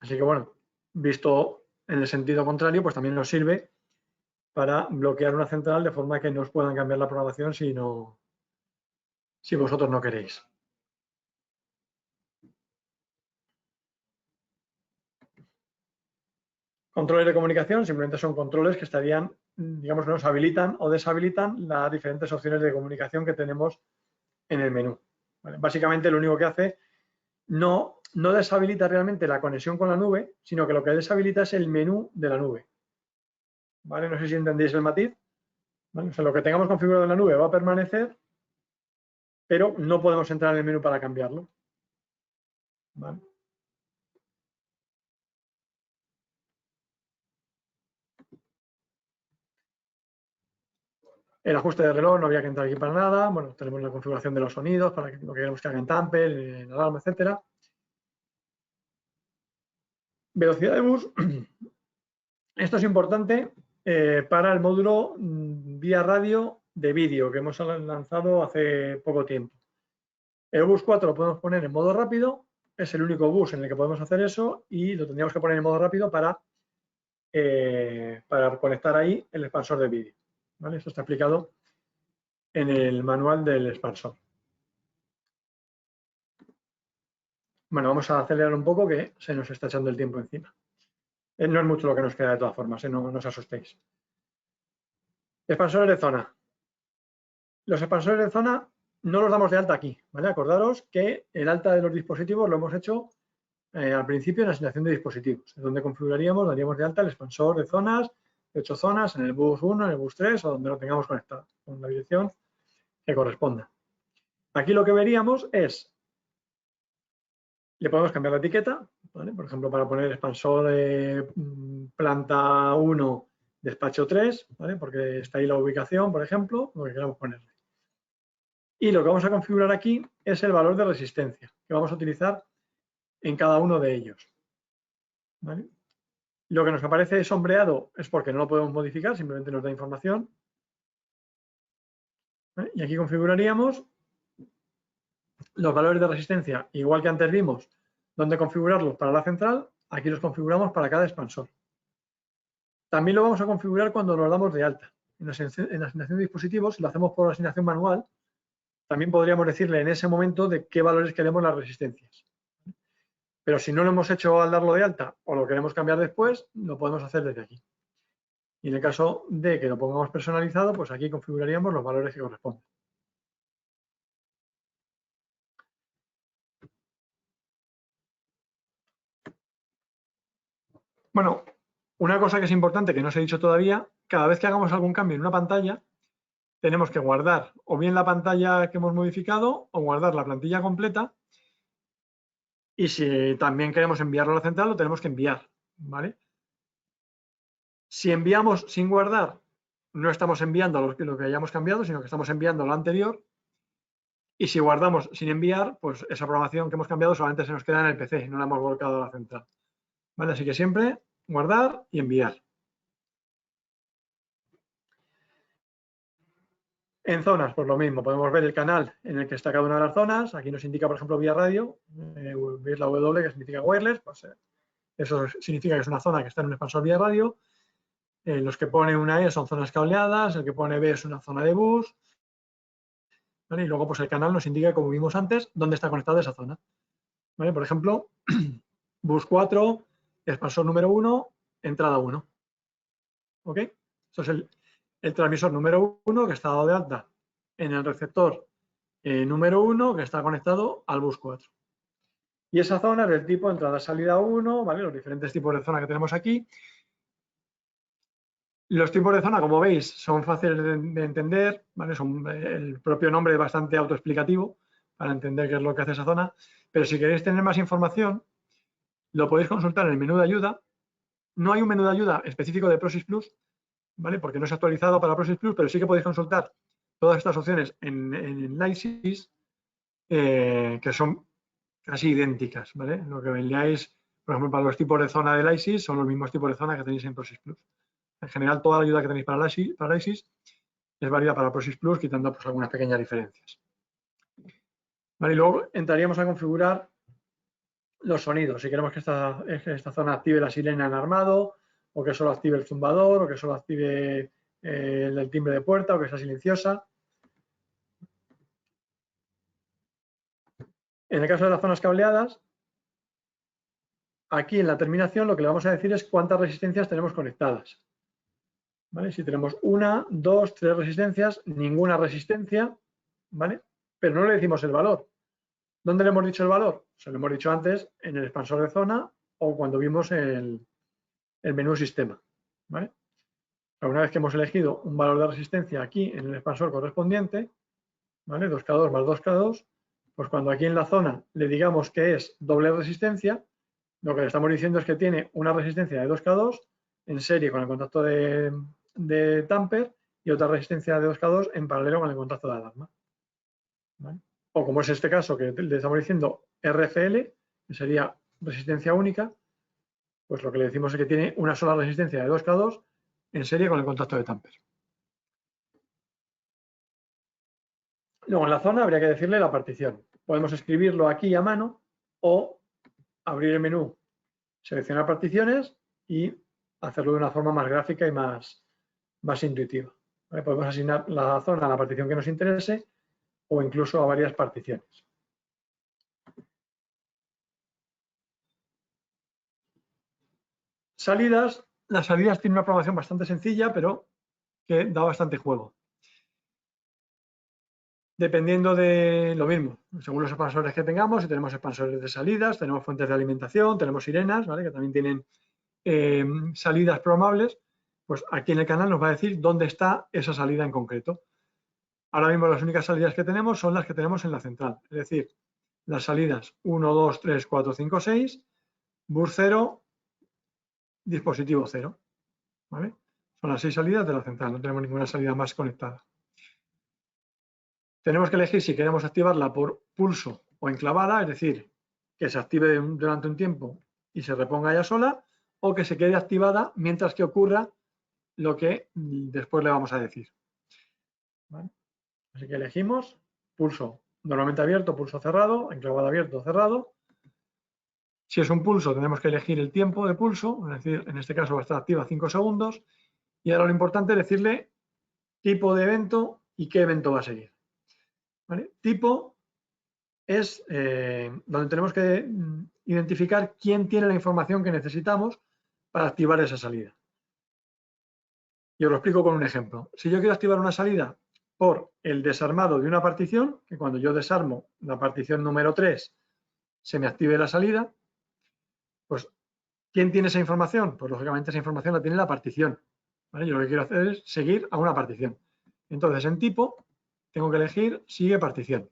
Así que bueno, visto en el sentido contrario, pues también nos sirve para bloquear una central de forma que no os puedan cambiar la programación si vosotros no queréis. Controles de comunicación simplemente son controles que estarían, digamos, nos habilitan o deshabilitan las diferentes opciones de comunicación que tenemos en el menú. ¿Vale? Básicamente lo único que hace no deshabilita realmente la conexión con la nube, sino que lo que deshabilita es el menú de la nube. ¿Vale? No sé si entendéis el matiz. ¿Vale? O sea, lo que tengamos configurado en la nube va a permanecer, pero no podemos entrar en el menú para cambiarlo. ¿Vale? El ajuste de reloj no había que entrar aquí para nada. Bueno, tenemos la configuración de los sonidos para lo que queremos que haga en tamper, en alarma, etcétera. Velocidad de bus. Esto es importante para el módulo vía radio de vídeo que hemos lanzado hace poco tiempo. El bus 4 lo podemos poner en modo rápido, es el único bus en el que podemos hacer eso y lo tendríamos que poner en modo rápido para conectar ahí el expansor de vídeo. ¿Vale? Esto está explicado en el manual del expansor. Bueno, vamos a acelerar un poco que se nos está echando el tiempo encima. No es mucho lo que nos queda de todas formas, no os asustéis. Expansores de zona. Los expansores de zona no los damos de alta aquí, ¿vale? Acordaros que el alta de los dispositivos lo hemos hecho al principio en la asignación de dispositivos, es donde configuraríamos, daríamos de alta el expansor de zonas, de 8 zonas, en el bus 1, en el bus 3 o donde lo tengamos conectado, con la dirección que corresponda. Aquí lo que veríamos es, le podemos cambiar la etiqueta, ¿vale? Por ejemplo, para poner expansor de planta 1, despacho 3, ¿vale? Porque está ahí la ubicación, por ejemplo, lo que queramos ponerle. Y lo que vamos a configurar aquí es el valor de resistencia que vamos a utilizar en cada uno de ellos. ¿Vale? Lo que nos aparece sombreado es porque no lo podemos modificar, simplemente nos da información. ¿Vale? Y aquí configuraríamos los valores de resistencia, igual que antes vimos dónde configurarlos para la central, aquí los configuramos para cada expansor. También lo vamos a configurar cuando nos damos de alta. En la asignación de dispositivos, si lo hacemos por asignación manual, también podríamos decirle en ese momento de qué valores queremos las resistencias. Pero si no lo hemos hecho al darlo de alta o lo queremos cambiar después, lo podemos hacer desde aquí. Y en el caso de que lo pongamos personalizado, pues aquí configuraríamos los valores que corresponden. Bueno, una cosa que es importante que no os he dicho todavía, cada vez que hagamos algún cambio en una pantalla, tenemos que guardar o bien la pantalla que hemos modificado o guardar la plantilla completa. Y si también queremos enviarlo a la central, lo tenemos que enviar, ¿vale? Si enviamos sin guardar, no estamos enviando lo que hayamos cambiado, sino que estamos enviando lo anterior. Y si guardamos sin enviar, pues esa programación que hemos cambiado solamente se nos queda en el PC, no la hemos volcado a la central. ¿Vale? Así que siempre guardar y enviar. En zonas, pues lo mismo, podemos ver el canal en el que está cada una de las zonas. Aquí nos indica, por ejemplo, vía radio, veis la W que significa wireless, pues eso significa que es una zona que está en un expansor vía radio. Los que pone una E son zonas cableadas, el que pone B es una zona de bus. ¿Vale? Y luego pues el canal nos indica, como vimos antes, dónde está conectada esa zona. ¿Vale? Por ejemplo, bus 4 expansor número 1, entrada 1. ¿Ok? Esto es el transmisor número 1 que está dado de alta en el receptor número 1 que está conectado al bus 4. Y esa zona es del tipo entrada-salida 1, ¿vale? Los diferentes tipos de zona que tenemos aquí. Los tipos de zona, como veis, son fáciles de entender, ¿vale? El propio nombre es bastante autoexplicativo para entender qué es lo que hace esa zona, pero si queréis tener más información, lo podéis consultar en el menú de ayuda. No hay un menú de ayuda específico de ProSys Plus, ¿vale? Porque no es actualizado para ProSys Plus, pero sí que podéis consultar todas estas opciones en Lysys, que son casi idénticas, ¿vale? Lo que veáis, por ejemplo, para los tipos de zona de Lysys son los mismos tipos de zona que tenéis en ProSys Plus. En general, toda la ayuda que tenéis para Lysys es válida para ProSys Plus, quitando pues, algunas pequeñas diferencias. Vale, y luego entraríamos a configurar los sonidos. Si queremos que esta zona active la sirena en armado, o que solo active el zumbador, o que solo active el timbre de puerta, o que sea silenciosa. En el caso de las zonas cableadas, aquí en la terminación lo que le vamos a decir es cuántas resistencias tenemos conectadas. ¿Vale? Si tenemos 1, 2, 3 resistencias, ninguna resistencia, ¿vale? Pero no le decimos el valor. ¿Dónde le hemos dicho el valor? Se lo hemos dicho antes en el expansor de zona o cuando vimos el menú sistema. ¿Vale? Una vez que hemos elegido un valor de resistencia aquí en el expansor correspondiente, ¿vale? 2K2 más 2K2, pues cuando aquí en la zona le digamos que es doble resistencia, lo que le estamos diciendo es que tiene una resistencia de 2K2 en serie con el contacto de tamper y otra resistencia de 2K2 en paralelo con el contacto de alarma. ¿Vale? O como es este caso que le estamos diciendo RFL, que sería resistencia única, pues lo que le decimos es que tiene una sola resistencia de 2K2 en serie con el contacto de tamper. Luego en la zona habría que decirle la partición. Podemos escribirlo aquí a mano o abrir el menú, seleccionar particiones y hacerlo de una forma más gráfica y más intuitiva. ¿Vale? Podemos asignar la zona a la partición que nos interese o incluso a varias particiones. Salidas. Las salidas tienen una programación bastante sencilla, pero que da bastante juego. Dependiendo de lo mismo, según los expansores que tengamos, si tenemos expansores de salidas, tenemos fuentes de alimentación, tenemos sirenas, ¿vale? Que también tienen salidas programables, pues aquí en el canal nos va a decir dónde está esa salida en concreto. Ahora mismo las únicas salidas que tenemos son las que tenemos en la central, es decir, las salidas 1, 2, 3, 4, 5, 6, bus 0, dispositivo 0. ¿Vale? Son las 6 salidas de la central, no tenemos ninguna salida más conectada. Tenemos que elegir si queremos activarla por pulso o enclavada, es decir, que se active durante un tiempo y se reponga ella sola, o que se quede activada mientras que ocurra lo que después le vamos a decir. ¿Vale? Así que elegimos pulso normalmente abierto, pulso cerrado, enclavado abierto, cerrado. Si es un pulso, tenemos que elegir el tiempo de pulso, es decir, en este caso va a estar activa 5 segundos. Y ahora lo importante es decirle tipo de evento y qué evento va a seguir. ¿Vale? Tipo es donde tenemos que identificar quién tiene la información que necesitamos para activar esa salida. Y os lo explico con un ejemplo. Si yo quiero activar una salida por el desarmado de una partición, que cuando yo desarmo la partición número 3 se me active la salida, pues ¿quién tiene esa información? Pues lógicamente esa información la tiene la partición. ¿Vale? Yo lo que quiero hacer es seguir a una partición. Entonces en tipo tengo que elegir sigue partición.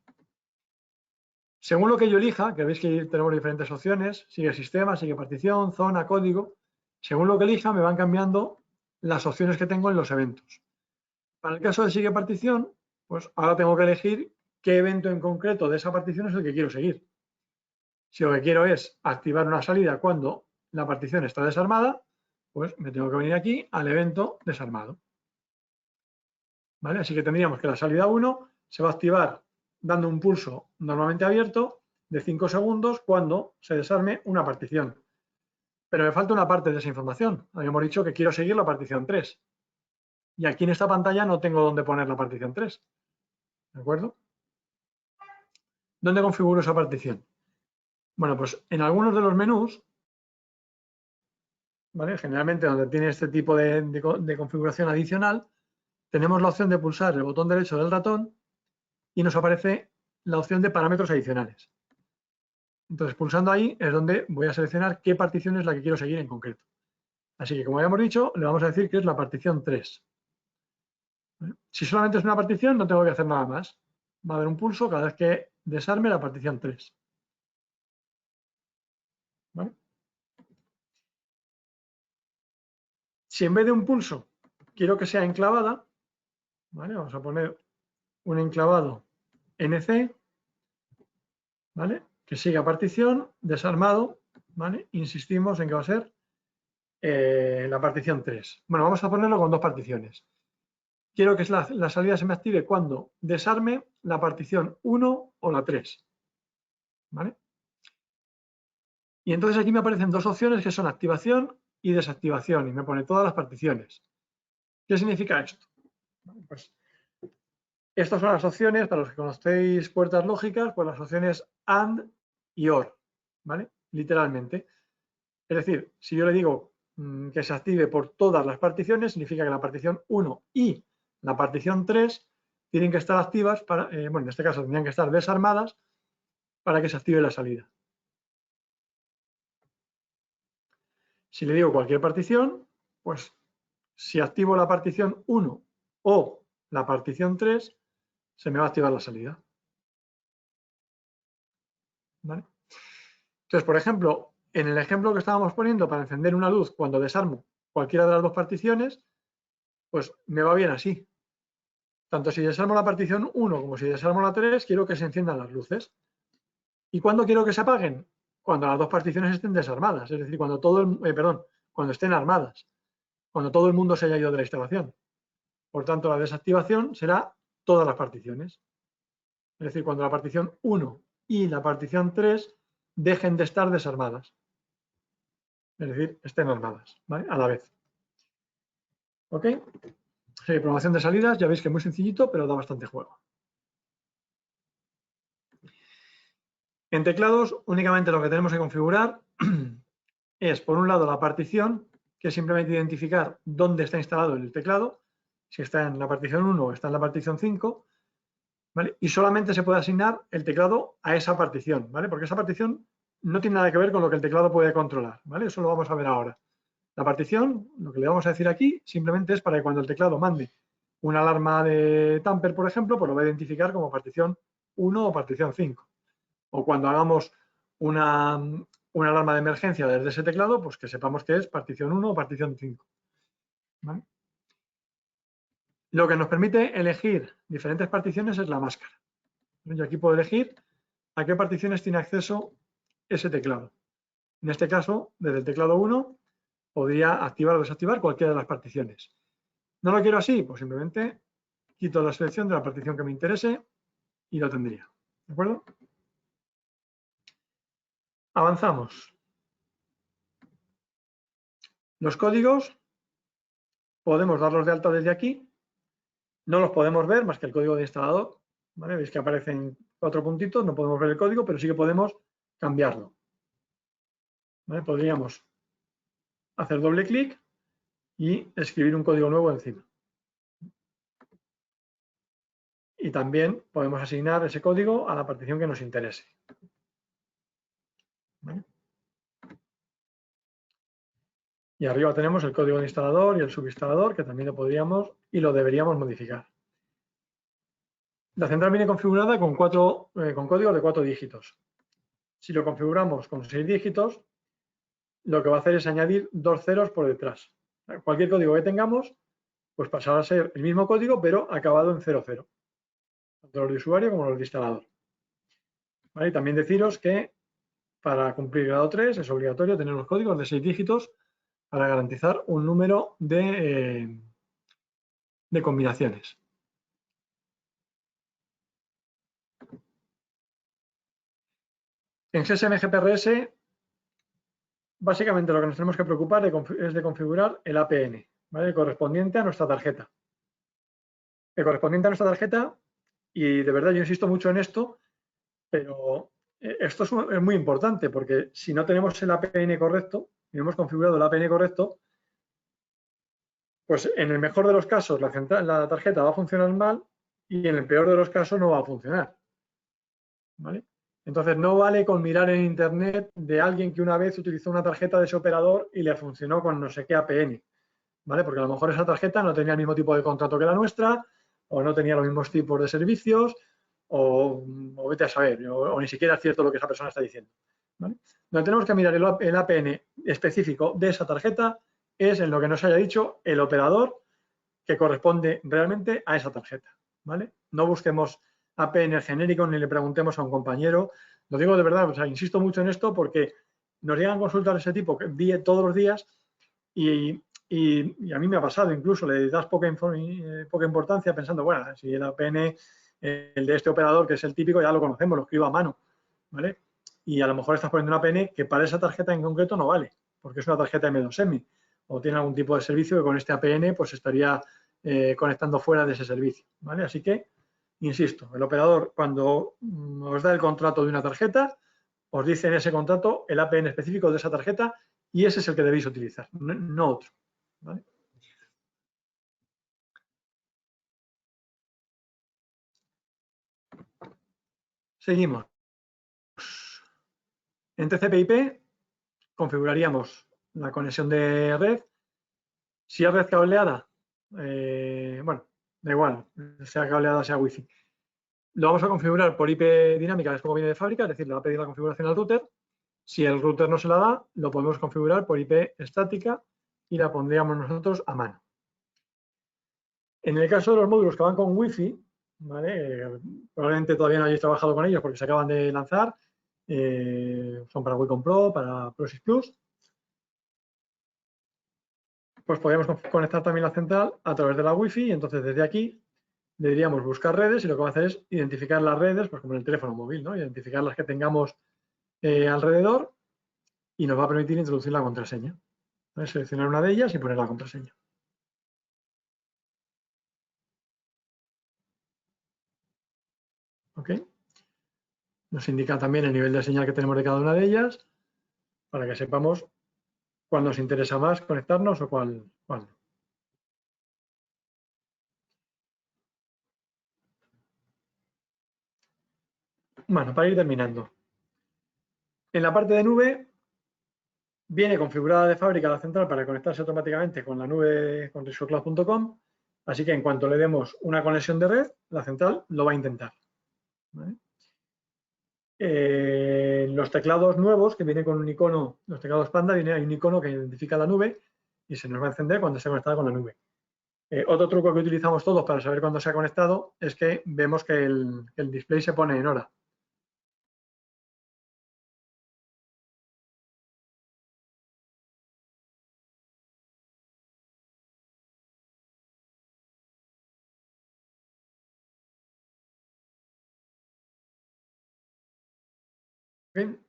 Según lo que yo elija, que veis que tenemos diferentes opciones, sigue sistema, sigue partición, zona, código, según lo que elija me van cambiando las opciones que tengo en los eventos. Para el caso de sigue partición, pues ahora tengo que elegir qué evento en concreto de esa partición es el que quiero seguir. Si lo que quiero es activar una salida cuando la partición está desarmada, pues me tengo que venir aquí al evento desarmado. ¿Vale? Así que tendríamos que la salida 1 se va a activar dando un pulso normalmente abierto de 5 segundos cuando se desarme una partición. Pero me falta una parte de esa información. Habíamos dicho que quiero seguir la partición 3. Y aquí en esta pantalla no tengo dónde poner la partición 3. ¿De acuerdo? ¿Dónde configuro esa partición? Bueno, pues en algunos de los menús ¿vale? Generalmente donde tiene este tipo de configuración adicional, tenemos la opción de pulsar el botón derecho del ratón y nos aparece la opción de parámetros adicionales. Entonces, pulsando ahí es donde voy a seleccionar qué partición es la que quiero seguir en concreto. Así que, como habíamos dicho, le vamos a decir que es la partición 3. ¿Vale? Si solamente es una partición, no tengo que hacer nada más. Va a haber un pulso cada vez que desarme la partición 3. ¿Vale? Si en vez de un pulso quiero que sea enclavada, ¿vale? Vamos a poner un enclavado NC, ¿vale? Que siga partición, desarmado, ¿vale? Insistimos en que va a ser la partición 3. Bueno, vamos a ponerlo con dos particiones. Quiero que la salida se me active cuando desarme la partición 1 o la 3. ¿Vale? Y entonces aquí me aparecen dos opciones que son activación y desactivación y me pone todas las particiones. ¿Qué significa esto? Pues estas son las opciones, para los que conocéis puertas lógicas, pues las opciones AND y OR, ¿vale? Literalmente. Es decir, si yo le digo que se active por todas las particiones, significa que la partición 1 y la partición 3 tienen que estar activas para, bueno, en este caso tendrían que estar desarmadas para que se active la salida. Si le digo cualquier partición, pues si activo la partición 1 o la partición 3, se me va a activar la salida. ¿Vale? Entonces, por ejemplo, en el ejemplo que estábamos poniendo para encender una luz cuando desarmo cualquiera de las dos particiones, pues me va bien así. Tanto si desarmo la partición 1 como si desarmo la 3, quiero que se enciendan las luces. ¿Y cuándo quiero que se apaguen? Cuando las dos particiones estén desarmadas, es decir, cuando cuando estén armadas, cuando todo el mundo se haya ido de la instalación. Por tanto, la desactivación será todas las particiones. Es decir, cuando la partición 1 y la partición 3 dejen de estar desarmadas. Es decir, estén armadas, ¿vale? A la vez. ¿Ok? Programación de salidas, ya veis que es muy sencillito, pero da bastante juego. En teclados, únicamente lo que tenemos que configurar es, por un lado, la partición, que es simplemente identificar dónde está instalado el teclado, si está en la partición 1 o está en la partición 5, ¿vale? Y solamente se puede asignar el teclado a esa partición, ¿vale? Porque esa partición no tiene nada que ver con lo que el teclado puede controlar, ¿vale? Eso lo vamos a ver ahora. La partición, lo que le vamos a decir aquí, simplemente es para que cuando el teclado mande una alarma de tamper, por ejemplo, pues lo va a identificar como partición 1 o partición 5. O cuando hagamos una alarma de emergencia desde ese teclado, pues que sepamos que es partición 1 o partición 5. ¿Vale? Lo que nos permite elegir diferentes particiones es la máscara. Yo aquí puedo elegir a qué particiones tiene acceso ese teclado. En este caso, desde el teclado 1, podría activar o desactivar cualquiera de las particiones. ¿No lo quiero así? Pues simplemente quito la selección de la partición que me interese y lo tendría. ¿De acuerdo? Avanzamos. Los códigos podemos darlos de alta desde aquí. No los podemos ver más que el código de instalador. ¿Vale? Veis que aparecen 4 puntitos, no podemos ver el código, pero sí que podemos cambiarlo. ¿Vale? Podríamos hacer doble clic y escribir un código nuevo encima. Y también podemos asignar ese código a la partición que nos interese. ¿Vale? Y arriba tenemos el código de instalador y el subinstalador, que también lo podríamos y lo deberíamos modificar. La central viene configurada con códigos de 4 dígitos. Si lo configuramos con 6 dígitos, lo que va a hacer es añadir 2 ceros por detrás. Cualquier código que tengamos, pues pasará a ser el mismo código, pero acabado en 00. Tanto los de usuario como los de instalador. ¿Vale? Y también deciros que para cumplir grado 3 es obligatorio tener los códigos de 6 dígitos para garantizar un número de combinaciones. En GSM GPRS, básicamente lo que nos tenemos que preocupar es de configurar el APN, ¿vale? Correspondiente a nuestra tarjeta. El correspondiente a nuestra tarjeta, y de verdad yo insisto mucho en esto, pero esto es muy importante porque si no tenemos el APN correcto, y hemos configurado el APN correcto, pues en el mejor de los casos la tarjeta va a funcionar mal y en el peor de los casos no va a funcionar. ¿Vale? Entonces no vale con mirar en internet de alguien que una vez utilizó una tarjeta de ese operador y le funcionó con no sé qué APN. ¿Vale? Porque a lo mejor esa tarjeta no tenía el mismo tipo de contrato que la nuestra, o no tenía los mismos tipos de servicios, o vete a saber, o ni siquiera es cierto lo que esa persona está diciendo. ¿Vale? Donde tenemos que mirar el APN específico de esa tarjeta es en lo que nos haya dicho el operador que corresponde realmente a esa tarjeta. ¿Vale? No busquemos APN genérico ni le preguntemos a un compañero. Lo digo de verdad, o sea, insisto mucho en esto porque nos llegan consultas de ese tipo todos los días y a mí me ha pasado, incluso le das poca importancia pensando, bueno, si el APN, el de este operador, que es el típico, ya lo conocemos, lo escribo a mano, ¿vale? Y a lo mejor estás poniendo un APN que para esa tarjeta en concreto no vale, porque es una tarjeta M2M o tiene algún tipo de servicio que con este APN pues estaría conectando fuera de ese servicio, ¿vale? Así que, insisto, el operador cuando os da el contrato de una tarjeta, os dice en ese contrato el APN específico de esa tarjeta y ese es el que debéis utilizar, no otro. ¿Vale? Seguimos. En TCP/IP configuraríamos la conexión de red. Si es red cableada, bueno, da igual, sea cableada, sea wifi. Lo vamos a configurar por IP dinámica, que es como viene de fábrica, es decir, le va a pedir la configuración al router. Si el router no se la da, lo podemos configurar por IP estática y la pondríamos nosotros a mano. En el caso de los módulos que van con Wi-Fi, ¿vale? Probablemente todavía no hayáis trabajado con ellos porque se acaban de lanzar. Son para Wacom Pro, para ProSys Plus. Pues podríamos conectar también la central a través de la Wi-Fi y entonces desde aquí le diríamos buscar redes y lo que va a hacer es identificar las redes, pues como en el teléfono móvil, ¿no? Identificar las que tengamos alrededor y nos va a permitir introducir la contraseña. Seleccionar una de ellas y poner la contraseña. ¿Ok? Nos indica también el nivel de señal que tenemos de cada una de ellas para que sepamos cuál nos interesa más conectarnos o cuál no. Bueno, para ir terminando. En la parte de nube viene configurada de fábrica la central para conectarse automáticamente con la nube con riscocloud.com, así que en cuanto le demos una conexión de red, la central lo va a intentar. ¿Vale? Los teclados nuevos que vienen con un icono, los teclados Panda, hay un icono que identifica la nube y se nos va a encender cuando esté conectada con la nube. Otro truco que utilizamos todos para saber cuándo se ha conectado es que vemos que el display se pone en hora.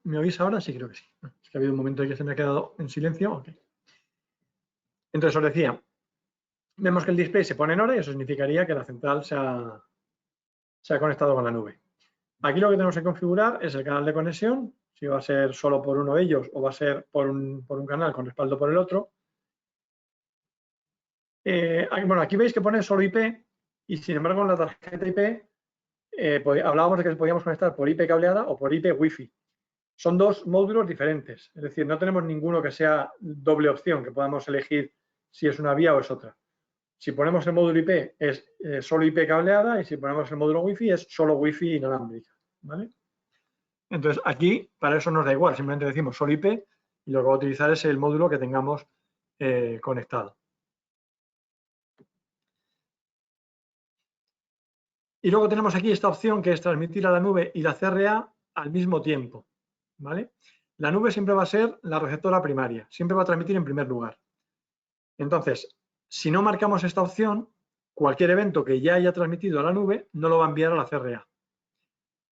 ¿Me oís ahora? Sí, creo que sí. Es que ha habido un momento en que se me ha quedado en silencio. Okay. Entonces os decía, vemos que el display se pone en hora y eso significaría que la central se ha conectado con la nube. Aquí lo que tenemos que configurar es el canal de conexión, si va a ser solo por uno de ellos o va a ser por un canal con respaldo por el otro. Bueno, aquí veis que pone solo IP y sin embargo en la tarjeta IP hablábamos de que podíamos conectar por IP cableada o por IP Wi-Fi. Son dos módulos diferentes, es decir, no tenemos ninguno que sea doble opción, que podamos elegir si es una vía o es otra. Si ponemos el módulo IP es solo IP cableada y si ponemos el módulo Wi-Fi es solo Wi-Fi inalámbrica. ¿Vale? Entonces, aquí para eso nos da igual, simplemente decimos solo IP y lo que va a utilizar es el módulo que tengamos conectado. Y luego tenemos aquí esta opción que es transmitir a la nube y la CRA al mismo tiempo. ¿Vale? La nube siempre va a ser la receptora primaria, siempre va a transmitir en primer lugar. Entonces, si no marcamos esta opción, cualquier evento que ya haya transmitido a la nube no lo va a enviar a la CRA.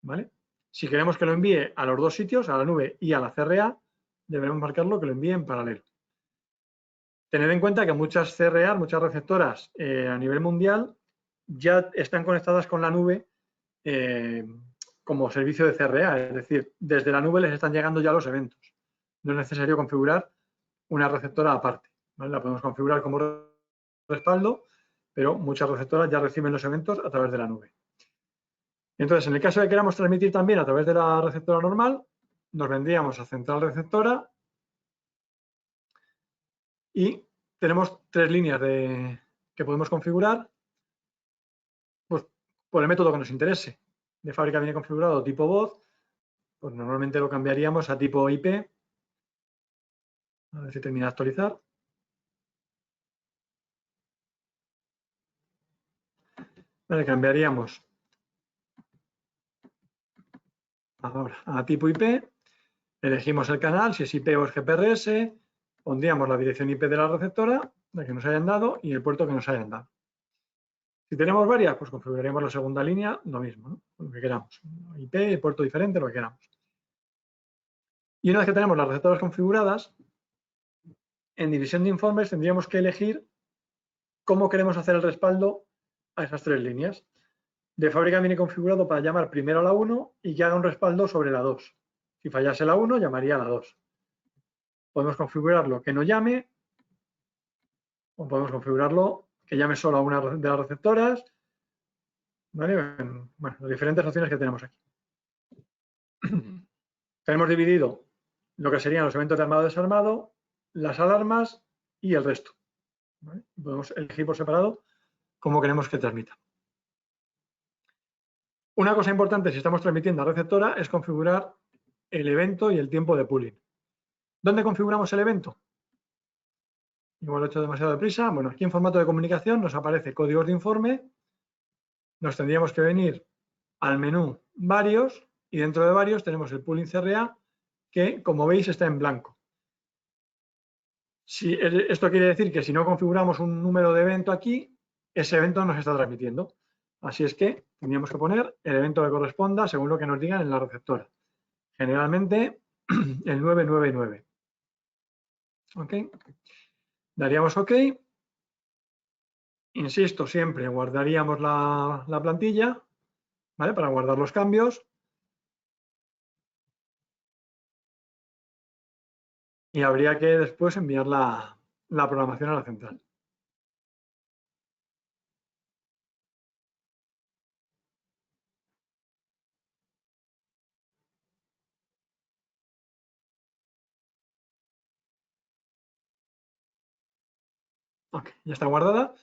¿Vale? Si queremos que lo envíe a los dos sitios, a la nube y a la CRA, debemos marcarlo que lo envíe en paralelo. Tened en cuenta que muchas CRA, muchas receptoras a nivel mundial, ya están conectadas con la nube como servicio de CRA, es decir, desde la nube les están llegando ya los eventos. No es necesario configurar una receptora aparte, ¿vale? La podemos configurar como respaldo, pero muchas receptoras ya reciben los eventos a través de la nube. Entonces, en el caso de que queramos transmitir también a través de la receptora normal, nos vendríamos a central receptora y tenemos 3 líneas que podemos configurar, pues, por el método que nos interese. De fábrica viene configurado tipo voz, pues normalmente lo cambiaríamos a tipo IP. A ver si termina de actualizar. Vale, cambiaríamos ahora a tipo IP, elegimos el canal, si es IP o es GPRS, pondríamos la dirección IP de la receptora, la que nos hayan dado, y el puerto que nos hayan dado. Si tenemos varias, pues configuraríamos la segunda línea, lo mismo, ¿no? Lo que queramos. IP, puerto diferente, lo que queramos. Y una vez que tenemos las receptoras configuradas, en división de informes tendríamos que elegir cómo queremos hacer el respaldo a esas 3 líneas. De fábrica viene configurado para llamar primero a la 1 y que haga un respaldo sobre la 2. Si fallase la 1, llamaría a la 2. Podemos configurarlo que no llame, o podemos configurarlo que llame solo a una de las receptoras. ¿Vale? Bueno, las diferentes opciones que tenemos aquí. Tenemos dividido lo que serían los eventos de armado-desarmado, las alarmas y el resto. ¿Vale? Podemos elegir por separado cómo queremos que transmita. Una cosa importante si estamos transmitiendo a receptora es configurar el evento y el tiempo de pooling. ¿Dónde configuramos el evento? Igual lo he hecho demasiado deprisa. Bueno, aquí en formato de comunicación nos aparece códigos de informe. Nos tendríamos que venir al menú varios y dentro de varios tenemos el pooling CRA que, como veis, está en blanco. Esto quiere decir que si no configuramos un número de evento aquí, ese evento no se está transmitiendo. Así es que tendríamos que poner el evento que corresponda según lo que nos digan en la receptora. Generalmente el 999. ¿Ok? Daríamos OK. Insisto, siempre guardaríamos la plantilla, ¿vale? Para guardar los cambios. Y habría que después enviar la programación a la central. Ok, ya está guardada.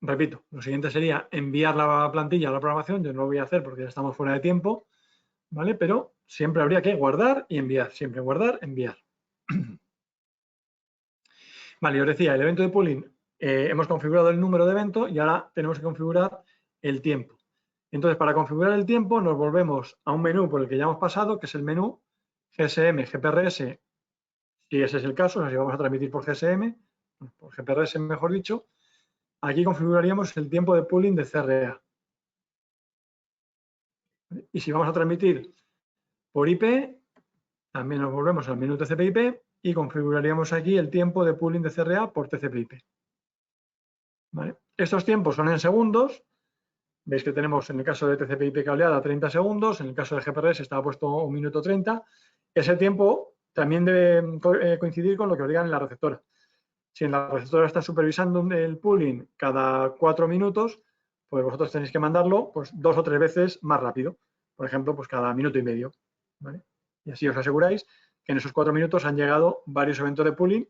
Repito, lo siguiente sería enviar la plantilla a la programación. Yo no lo voy a hacer porque ya estamos fuera de tiempo, ¿vale? Pero siempre habría que guardar y enviar. Siempre guardar, enviar. Vale, os decía, el evento de pooling, hemos configurado el número de evento y ahora tenemos que configurar el tiempo. Entonces, para configurar el tiempo, nos volvemos a un menú por el que ya hemos pasado, que es el menú GSM, GPRS, si ese es el caso, o sea, si vamos a transmitir por GSM, por GPRS mejor dicho, aquí configuraríamos el tiempo de pooling de CRA. Y si vamos a transmitir por IP, también nos volvemos al menú TCP/IP y configuraríamos aquí el tiempo de pooling de CRA por TCP/IP. ¿Vale? Estos tiempos son en segundos. Veis que tenemos en el caso de TCP/IP cableada 30 segundos, en el caso de GPRS estaba puesto 1 minuto 30. Ese tiempo también debe coincidir con lo que os digan en la receptora. Si en la receptora está supervisando el pooling cada 4 minutos, pues vosotros tenéis que mandarlo pues 2 o 3 veces más rápido. Por ejemplo, pues cada minuto y medio. ¿Vale? Y así os aseguráis que en esos 4 minutos han llegado varios eventos de pooling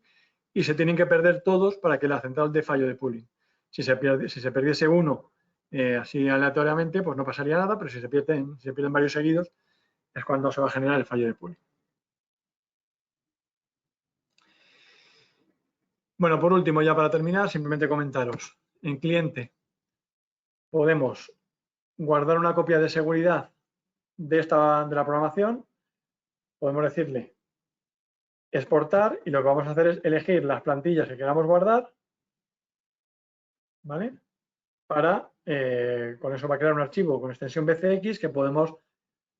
y se tienen que perder todos para que la central dé fallo de pooling. Si se perdiese uno así aleatoriamente, pues no pasaría nada, pero si se pierden varios seguidos, es cuando se va a generar el fallo de pooling. Bueno, por último, ya para terminar, simplemente comentaros. En cliente podemos guardar una copia de seguridad de la programación. Podemos decirle exportar y lo que vamos a hacer es elegir las plantillas que queramos guardar, ¿vale? Con eso va a crear un archivo con extensión BCX que podemos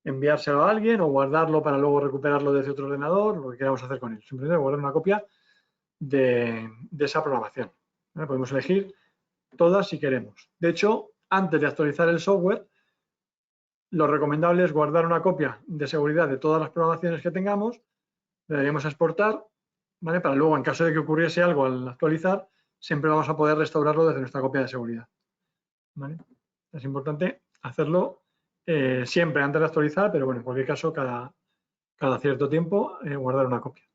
enviárselo a alguien o guardarlo para luego recuperarlo desde otro ordenador, lo que queramos hacer con él. Simplemente guardar una copia de esa programación. ¿Vale? Podemos elegir todas si queremos. De hecho, antes de actualizar el software, lo recomendable es guardar una copia de seguridad de todas las programaciones que tengamos, le daríamos a exportar, ¿vale? Para luego, en caso de que ocurriese algo al actualizar, siempre vamos a poder restaurarlo desde nuestra copia de seguridad, ¿vale? Es importante hacerlo siempre antes de actualizar, pero bueno, en cualquier caso, cada cierto tiempo guardar una copia.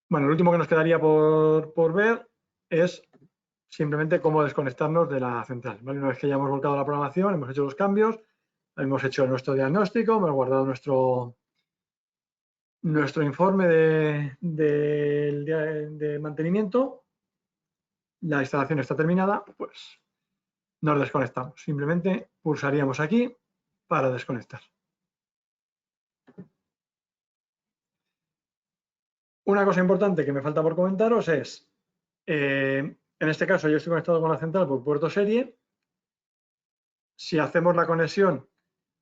Bueno, lo último que nos quedaría por ver es simplemente cómo desconectarnos de la central, ¿vale? Una vez que ya hemos volcado la programación, hemos hecho los cambios, hemos hecho nuestro diagnóstico, hemos guardado nuestro informe de mantenimiento, la instalación está terminada, pues nos desconectamos. Simplemente pulsaríamos aquí para desconectar. Una cosa importante que me falta por comentaros es, en este caso yo estoy conectado con la central por puerto serie. Si hacemos la conexión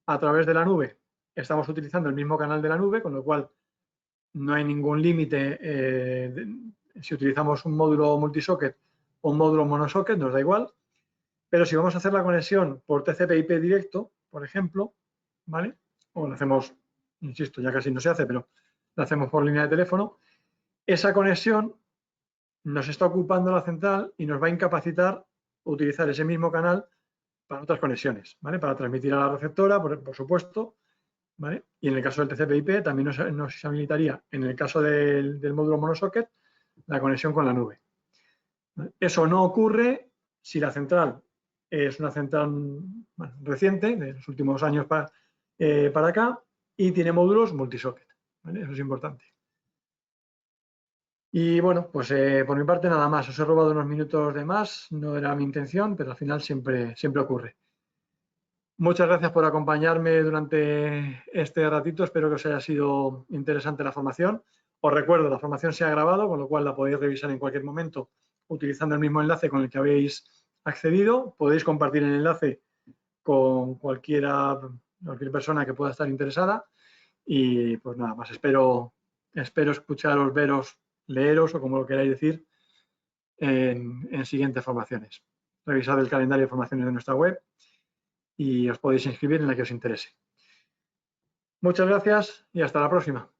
a través de la nube, estamos utilizando el mismo canal de la nube, con lo cual no hay ningún límite. Si utilizamos un módulo multisocket o un módulo monosocket, nos da igual. Pero si vamos a hacer la conexión por TCP/IP directo, por ejemplo, ¿vale? O lo hacemos, insisto, ya casi no se hace, pero lo hacemos por línea de teléfono, esa conexión nos está ocupando la central y nos va a incapacitar utilizar ese mismo canal para otras conexiones, ¿vale? Para transmitir a la receptora, por supuesto, ¿vale? Y en el caso del TCP/IP también nos habilitaría, en el caso del módulo monosocket, la conexión con la nube, ¿vale? Eso no ocurre si la central es una central reciente, de los últimos años para acá, y tiene módulos multisocket, ¿vale? Eso es importante. Y bueno, pues por mi parte nada más. Os he robado unos minutos de más, no era mi intención, pero al final siempre ocurre. Muchas gracias por acompañarme durante este ratito. Espero que os haya sido interesante la formación. Os recuerdo, la formación se ha grabado, con lo cual la podéis revisar en cualquier momento utilizando el mismo enlace con el que habéis accedido. Podéis compartir el enlace con cualquier persona que pueda estar interesada. Y pues nada más, espero escucharos, veros, leeros o como lo queráis decir en siguientes formaciones. Revisad el calendario de formaciones de nuestra web y os podéis inscribir en la que os interese. Muchas gracias y hasta la próxima.